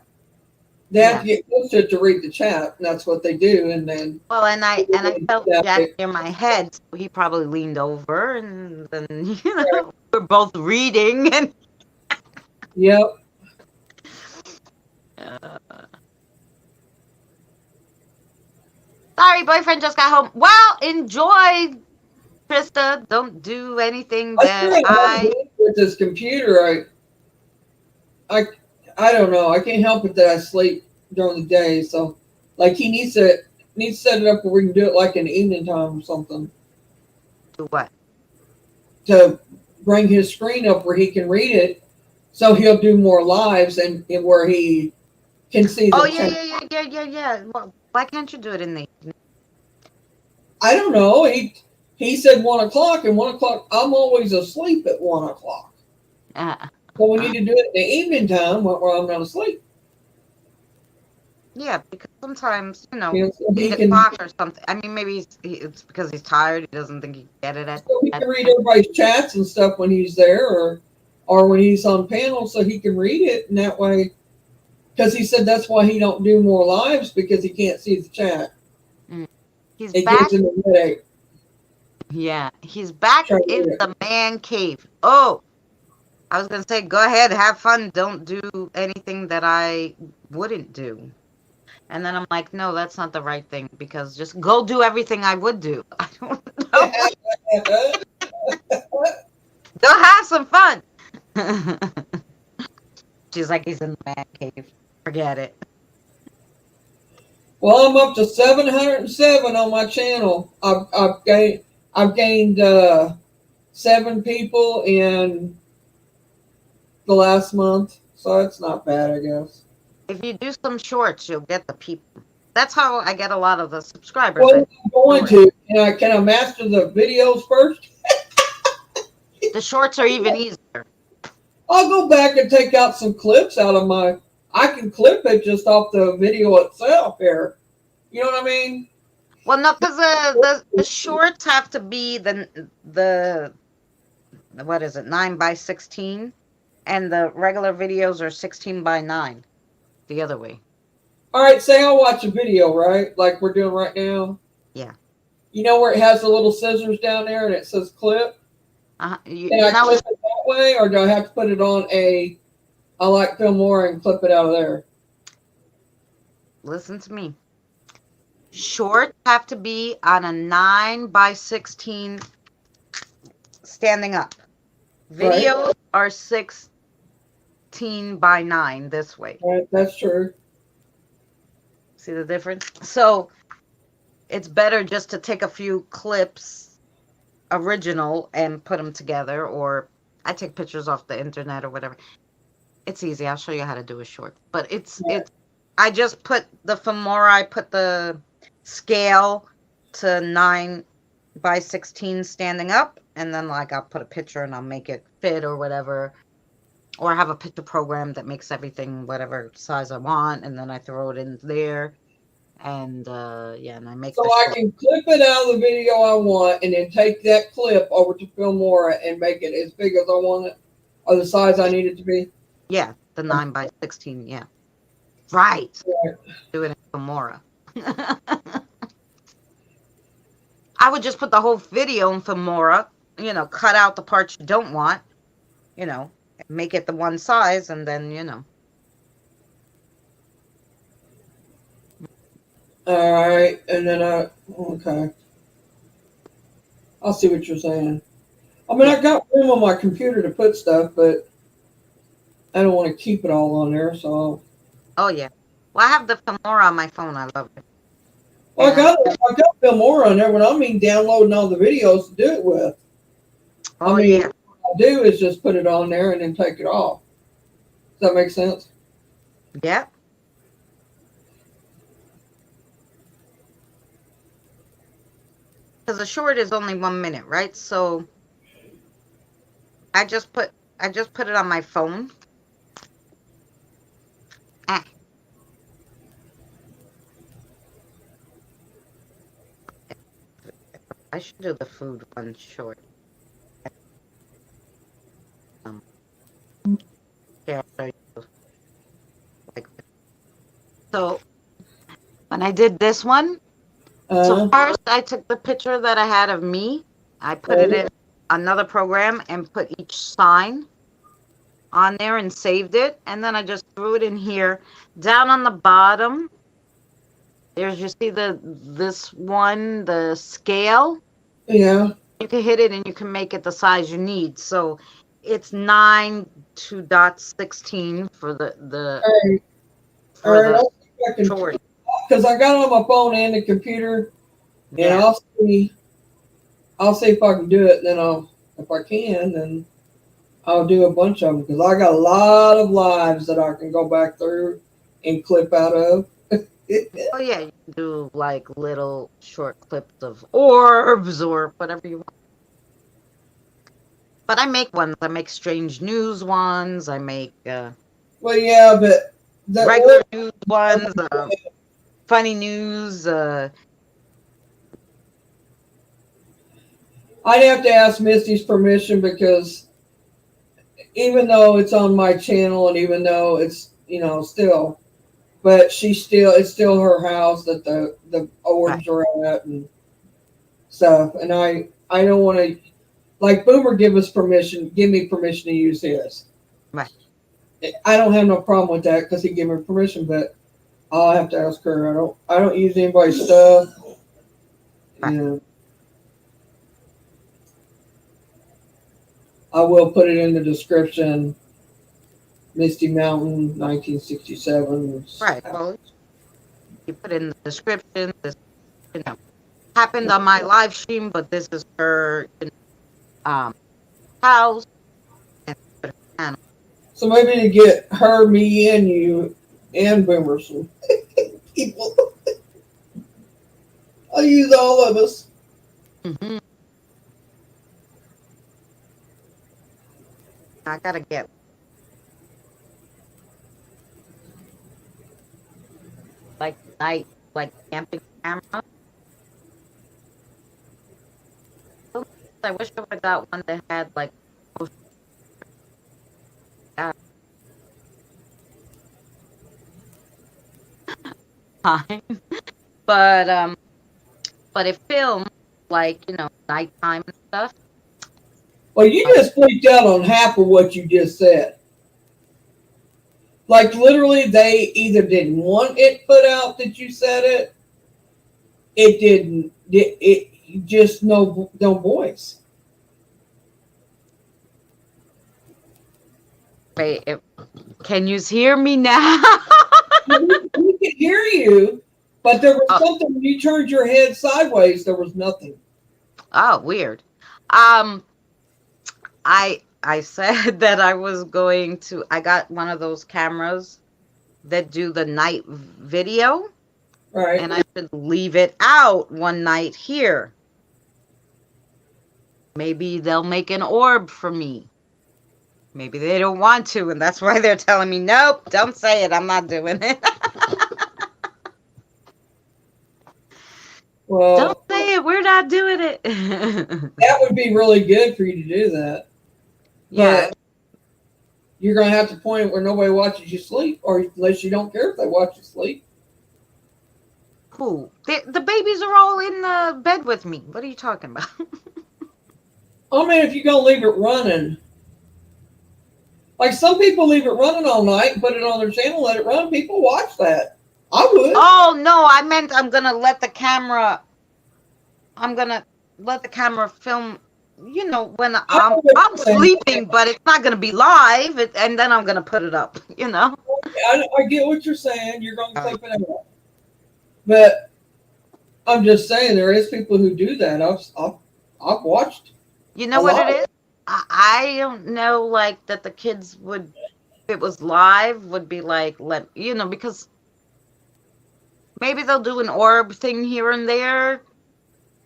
They have Yeah. to get close to it to read the chat. And that's what they do, and then Well, and I felt yeah, Jack near my head, so he probably leaned over, and then we're both reading, and yep. uh, sorry, boyfriend just got home. Well, enjoy, Krista. Don't do anything I that still have I. with this computer. I I don't know. I can't help it that I sleep during the day. So like he needs to set it up where we can do it like in the evening time or something Do what? to bring his screen up where he can read it. So he'll do more lives and where he can see Oh the yeah, chat. yeah. Well, why can't you do it in the evening? I don't know. He said 1 o'clock, and 1 o'clock. I'm always asleep at 1 o'clock. Uh, So we need to do it in the evening time where I'm not asleep. yeah, because sometimes So he 8 can o'clock or something. I mean, maybe it's because he's tired. He doesn't think he can get it so he at can read everybody's chats and stuff when he's there, or when he's on panel, so he can read it, and that way, because he said that's why he don't do more lives because he can't see the chat. Mm. He's It back. gives him a headache. Yeah, he's back Trying to in read it. the man cave. Oh, I was gonna say, go ahead, have fun. Don't do anything that I wouldn't do. And then I'm like, no, that's not the right thing because just go do everything I would do. I don't know. Go have some fun. She's like, he's in the man cave. Forget it. Well, I'm up to 707 on my channel. I've gained 7 people in the last month, so that's not bad, I guess. If you do some shorts, you'll get the people. That's how I get a lot of the subscribers. Well, I'm going to. Can I master the videos first? The shorts are even easier. I'll go back and take out some clips out of my. I can clip it just off the video itself here. You know what I mean? Well, no, because the shorts have to be the what is it, 9 by 16. And the regular videos are 16:9 the other way. All right, say I watch a video, right? Like we're doing right now. Yeah. You know where it has the little scissors down there and it says clip? You, Can you I know, clip it that way, or do I have to put it on I like Filmora and clip it out of there? listen to me. Shorts have to be on a 9:16 standing up. Right. Videos are 16:9 this way. Right, that's true. See the difference? So it's better just to take a few clips original and put them together, or I take pictures off the internet or whatever. It's easy. I'll show you how to do a short. But it's I just put the Filmora, I put the scale to 9:16 standing up, and then like I'll put a picture and I'll make it fit or whatever. Or I have a picture program that makes everything whatever size I want, and then I throw it in there. And and I make So the I short. can clip it out of the video I want, and then take that clip over to Filmora and make it as big as I want it, or the size I need it to be. Yeah, the 9:16. Yeah, right. Right. Do it in Filmora. I would just put the whole video in Filmora, cut out the parts you don't want, make it the one size, and then. All right, and then okay, I'll see what you're saying. I mean, I got room on my computer to put stuff, but I don't want to keep it all on there. So, Oh yeah. Well, I have the Filmora on my phone. I love it. well, I got Filmora on there, but I mean downloading all the videos to do it with. Oh I mean, yeah. what I do is just put it on there and then take it off. Does that make sense? Yeah. Because a short is only 1 minute, right? So I just put it on my phone. Ah. I should do the food one short. Yeah, I'll show you. So when I did this one, so first I took the picture that I had of me. I put it in another program and put each sign on there and saved it. And then I just threw it in here. Down on the bottom, you see this one, the scale. Yeah. You can hit it and you can make it the size you need. So it's 9:16 for the I'll see if I can, short. because I got it on my phone and the computer, and Yeah. I'll see if I can do it. Then if I can, then I'll do a bunch of them, because I got a lot of lives that I can go back through and clip out of. Oh yeah, you can do like little short clips of orbs or whatever you want. But I make ones. I make strange news ones. I make Well, yeah, but the regular news ones, funny news. I'd have to ask Misty's permission, because even though it's on my channel and even though it's still, but it's still her house that the orbs are at and stuff, and I don't want to, like, Boomer give me permission to use his. Right. I don't have no problem with that because he gave me permission, but I'll have to ask her. I don't use anybody's stuff. Right. You know. I will put it in the description. Misty Mountain, 1967. Right. Well, you put in the description. This, happened on my live stream, but this is her house. And So maybe to get her, me, and you, and Boomer some people. I'll use all of us. mm-hmm. I gotta get like camping camera. I wish I would have got one that had like time. But it filmed like, nighttime and stuff. Well, you just freaked out on half of what you just said. Like literally, they either didn't want it put out that you said it. It didn't. It just no voice. Wait, can you hear me now? We could hear you, but there was Oh. something when you turned your head sideways. There was nothing. Oh, weird. I said that I was going to. I got one of those cameras that do the night video, Right. and I should leave it out one night here. Maybe they'll make an orb for me. Maybe they don't want to, and that's why they're telling me, nope, don't say it. I'm not doing it. Well, Don't say it. We're not doing it. that would be really good for you to do that. Yeah. But you're going to have to point it where nobody watches you sleep, or unless you don't care if they watch you sleep. Who? The babies are all in the bed with me. What are you talking about? I mean, if you're going to leave it running, like some people leave it running all night and put it on their channel, let it run. People watch that. I would. Oh, no, I meant I'm going to let the camera film, when I'm sleeping, but it's not going to be live, and then I'm going to put it up, I get what you're saying. You're going to clip it out. But I'm just saying there is people who do that. I've watched. You know what it is? I don't know, like, that the kids would, if it was live, would be like, because maybe they'll do an orb thing here and there.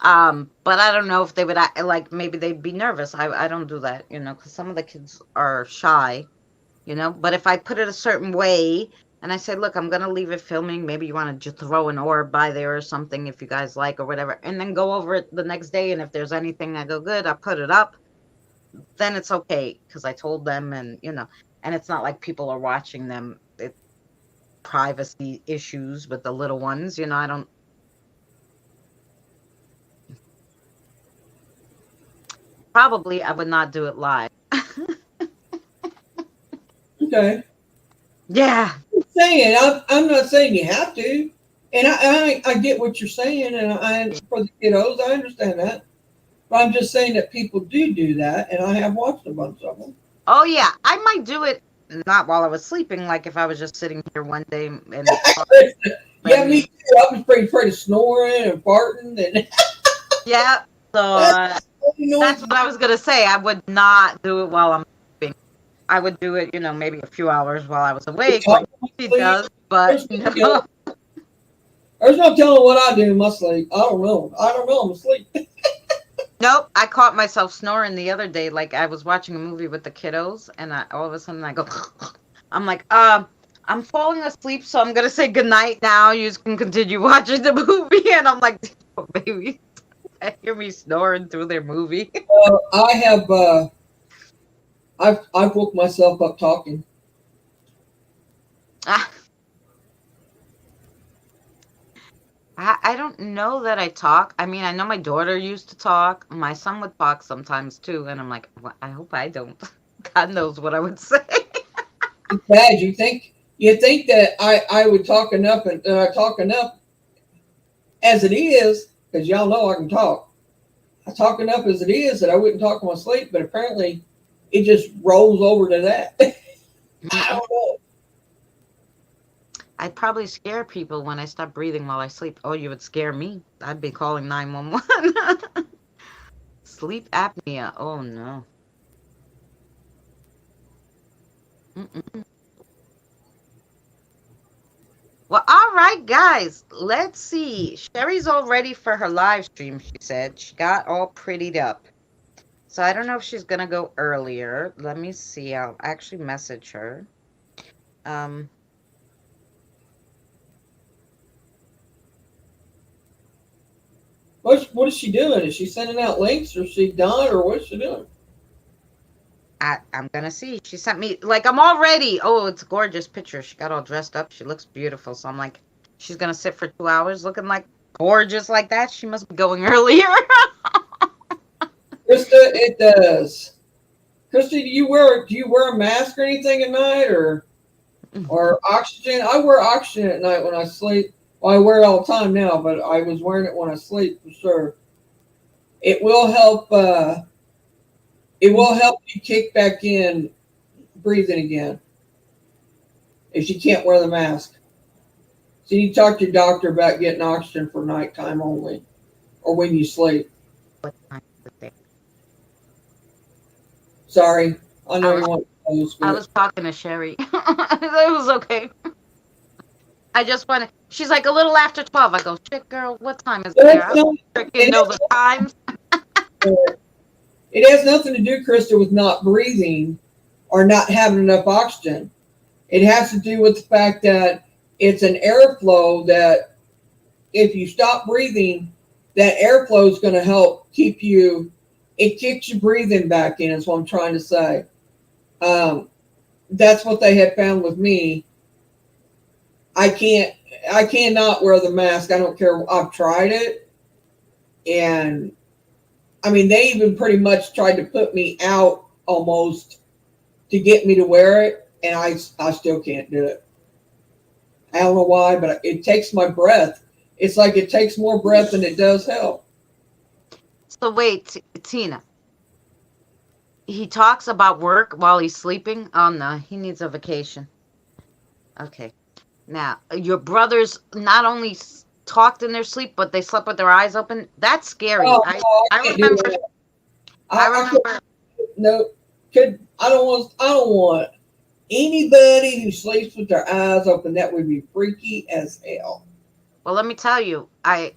But I don't know if they would, like, maybe they'd be nervous. I don't do that, because some of the kids are shy, But if I put it a certain way and I say, look, I'm going to leave it filming. Maybe you want to just throw an orb by there or something if you guys like or whatever. And then go over it the next day. And if there's anything that go good, I put it up. Then it's okay because I told them and it's not like people are watching them. It's privacy issues with the little ones, I don't. Probably I would not do it live. Okay. Yeah. I'm not saying you have to. And I get what you're saying. And I for the kiddos, I understand that. But I'm just saying that people do that. And I have watched a bunch of them. Oh, yeah. I might do it not while I was sleeping. Like if I was just sitting here one day and. Yeah, me too. I was pretty afraid of snoring and farting. And yeah. So that's what I was going to say. I would not do it while I'm sleeping. I would do it, maybe a few hours while I was awake. Like she does, but there's no telling what I do in my sleep. I don't know. I'm asleep. Nope. I caught myself snoring the other day. Like I was watching a movie with the kiddos, and all of a sudden I go, I'm like, I'm falling asleep, so I'm gonna say goodnight now. You can continue watching the movie, and I'm like, oh, baby, I hear me snoring through their movie. I have. I've woke myself up talking. I don't know that I talk. I mean, I know my daughter used to talk. My son would talk sometimes too, and I'm like, well, I hope I don't. God knows what I would say. It's bad. You think that I would talk enough, and I talk enough as it is, because y'all know I can talk. I talk enough as it is that I wouldn't talk in my sleep, but apparently it just rolls over to that. I don't know. I'd probably scare people when I stop breathing while I sleep. Oh, you would scare me. I'd be calling 911. Sleep apnea. Oh, no. Mm-mm. Well, all right, guys. Let's see. Sherry's all ready for her live stream, she said. She got all prettied up. So I don't know if she's going to go earlier. Let me see. I'll actually message her. What is she doing? Is she sending out links, or is she done, or what's she doing? I'm going to see. She sent me, like, I'm all ready. Oh, it's a gorgeous picture. She got all dressed up. She looks beautiful. So I'm like, She's gonna sit for 2 hours looking like gorgeous like that. She must be going earlier. Krista, it does. Krista, do you wear a mask or anything at night or oxygen? I wear oxygen at night when I sleep. Well, I wear it all the time now, but I was wearing it when I sleep for sure. It will help. It will help you kick back in breathing again if you can't wear the mask. So you talk to your doctor about getting oxygen for nighttime only, or when you sleep. What time is it there? Sorry, I know I you was want to post, I but was talking to Sherry. It was okay. I just wanted. She's like a little after 12. I go, shit, girl. What time is it there? I it's don't not, freaking it, know the times. it has nothing to do, Krista, with not breathing or not having enough oxygen. It has to do with the fact that it's an airflow that if you stop breathing, that airflow is going to help keep you. It kicks your breathing back in. Is what I'm trying to say. Um, that's what they had found with me. I can't. I cannot wear the mask. I don't care. I've tried it, and I mean, they even pretty much tried to put me out almost to get me to wear it, and I still can't do it. I don't know why, but it takes my breath. It's like it takes more breath than it does help. So wait, Tina. He talks about work while he's sleeping. Oh no, he needs a vacation. Okay. Now, your brothers not only talked in their sleep, but they slept with their eyes open. That's scary. Oh, no, I I can't do remember. that. I I could remember. no. I don't want anybody who sleeps with their eyes open. That would be freaky as hell. Well, let me tell you. I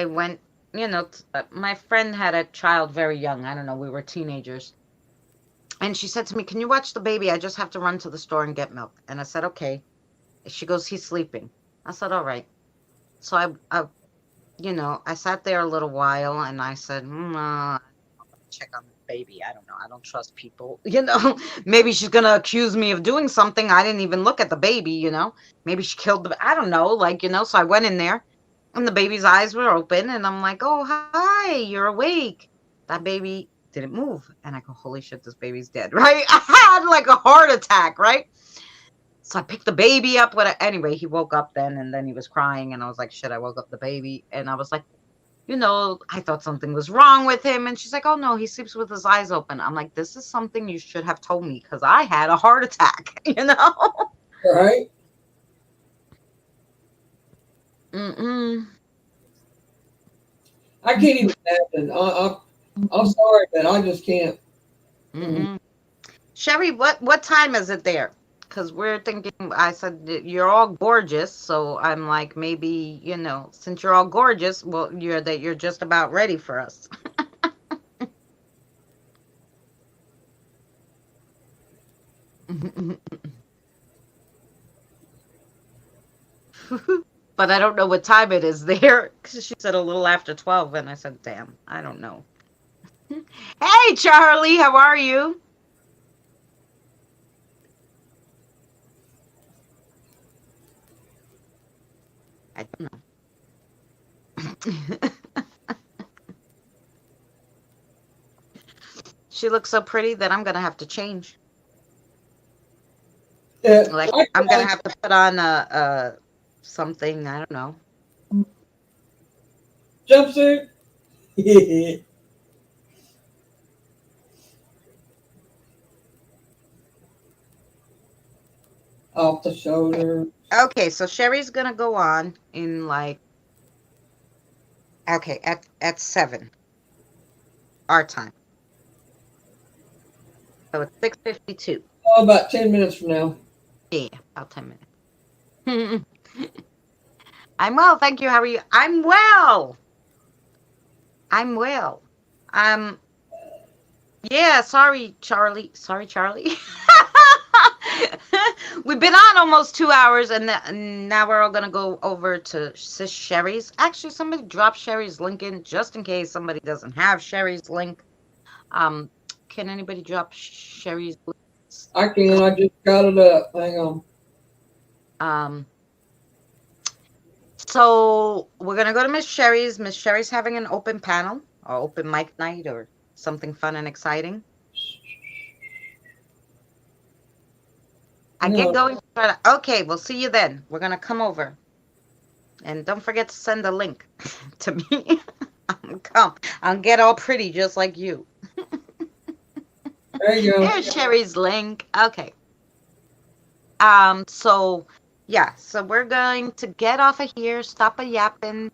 went. You know, my friend had a child very young. I don't know. We were teenagers, and she said to me, "Can you watch the baby? I just have to run to the store and get milk." And I said, "Okay." She goes, "He's sleeping." I said, "All right." So I sat there a little while, and I said, check on the baby. I don't know. I don't trust people. Maybe she's gonna accuse me of doing something. I didn't even look at the baby. Maybe she killed I don't know, so I went in there and the baby's eyes were open and I'm like, oh, hi, you're awake. That baby didn't move. And I go, holy shit, this baby's dead, right? I had like a heart attack, right? So I picked the baby up. Anyway, he woke up then and then he was crying and I was like, shit, I woke up the baby. And I was like, I thought something was wrong with him. And she's like, oh, no, he sleeps with his eyes open. I'm like, this is something you should have told me because I had a heart attack. Right? Mm-mm. I can't even imagine. I'm sorry, but I just can't. Mm-mm. Sherry, what time is it there? Because we're thinking, I said, that you're all gorgeous. So I'm like, maybe, since you're all gorgeous, well, you're just about ready for us. But I don't know what time it is there. 'Cause she said a little after 12, and I said, damn, I don't know. Hey, Charlie, how are you? I don't know. She looks so pretty that I'm going to have to change. Like, I'm going to have to put on something, I don't know. Jumpsuit. Off the shoulder. Okay, so Sherry's going to go on in okay, at 7, our time. So it's 6:52. Oh, about 10 minutes from now. Yeah, about 10 minutes. I'm well, thank you. How are you? I'm well. I'm well. Um, yeah, sorry, Charlie. Sorry, Charlie. We've been on almost 2 hours, and now we're all gonna go over to Sis Sherry's. Actually, somebody drop Sherry's link in just in case somebody doesn't have Sherry's link. Can anybody drop Sherry's link? I can. I just got it up. Hang on. So we're gonna go to Miss Sherry's. Miss Sherry's having an open panel or open mic night or something fun and exciting. I get No. going. Okay, we'll see you then. We're gonna come over, and don't forget to send a link to me. Come, I'll get all pretty just like you. There you go. There's Sherry's link. Okay. So yeah, so we're going to get off of here, stop a yapping.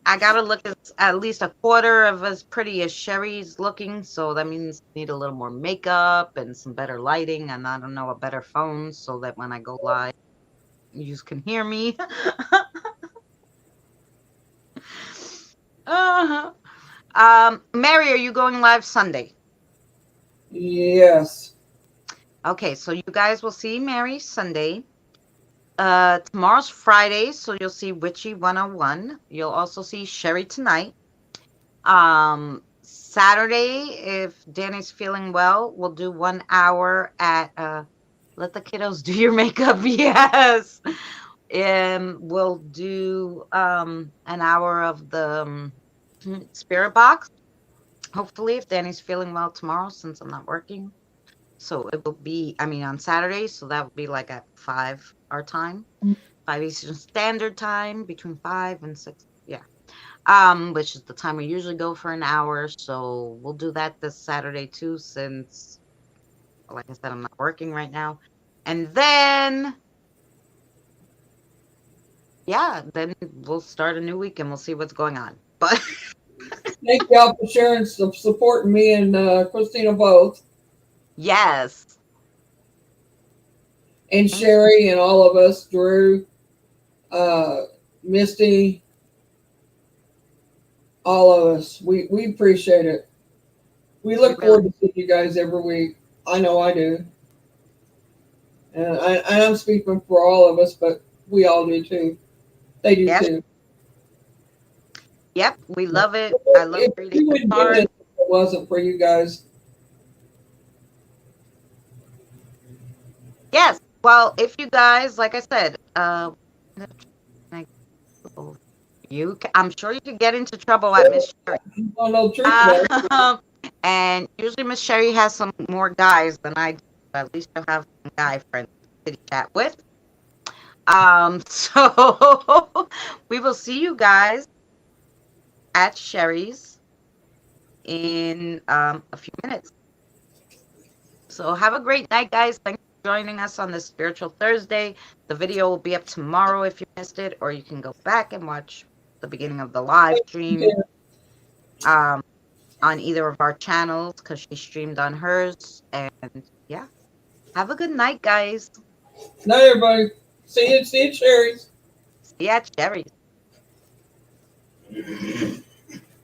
I gotta look at least a quarter of as pretty as Sherry's looking, so that means I need a little more makeup and some better lighting, and I don't know, a better phone so that when I go live, you can hear me. uh-huh. Mary, are you going live Sunday? Yes. Okay, so you guys will see Mary Sunday. Tomorrow's Friday, so you'll see Witchy 101. You'll also see Sherry tonight. Saturday, if Danny's feeling well, we'll do 1 hour at Let the Kiddos Do Your Makeup. Yes. And we'll do an hour of the Spirit Box. Hopefully, if Danny's feeling well tomorrow, since I'm not working. So it will be, I mean, on Saturday, so that will be like at 5 our time, 5 Eastern Standard Time, between 5 and 6. Yeah. Which is the time we usually go for an hour. So we'll do that this Saturday too, since, like I said, I'm not working right now. And then, yeah, then we'll start a new week and we'll see what's going on. But Thank y'all for sharing, supporting me and Christina both, yes, and Sherry and all of us, Drew, Misty, all of us. We appreciate it. We look forward to seeing you guys every week. I know I do. And I'm speaking for all of us, but we all do too. They do yes, too. yep, we love it. I love If reading we the wouldn't do cards. this if it wasn't for you guys. Yes. Well, if you guys, like I said, I'm sure you could get into trouble at Miss Sherry. You don't know the truth about And usually Miss Sherry has some more guys than I do. At least you'll have some guy friends to chit chat with. So we will see you guys at Sherry's in a few minutes. So have a great night, guys. Thanks for joining us on this Spiritual Thursday. The video will be up tomorrow if you missed it, or you can go back and watch the beginning of the live stream on either of our channels because she streamed on hers. And yeah, have a good night, guys. Night, everybody. See you at Sherry's. See you at Sherry's.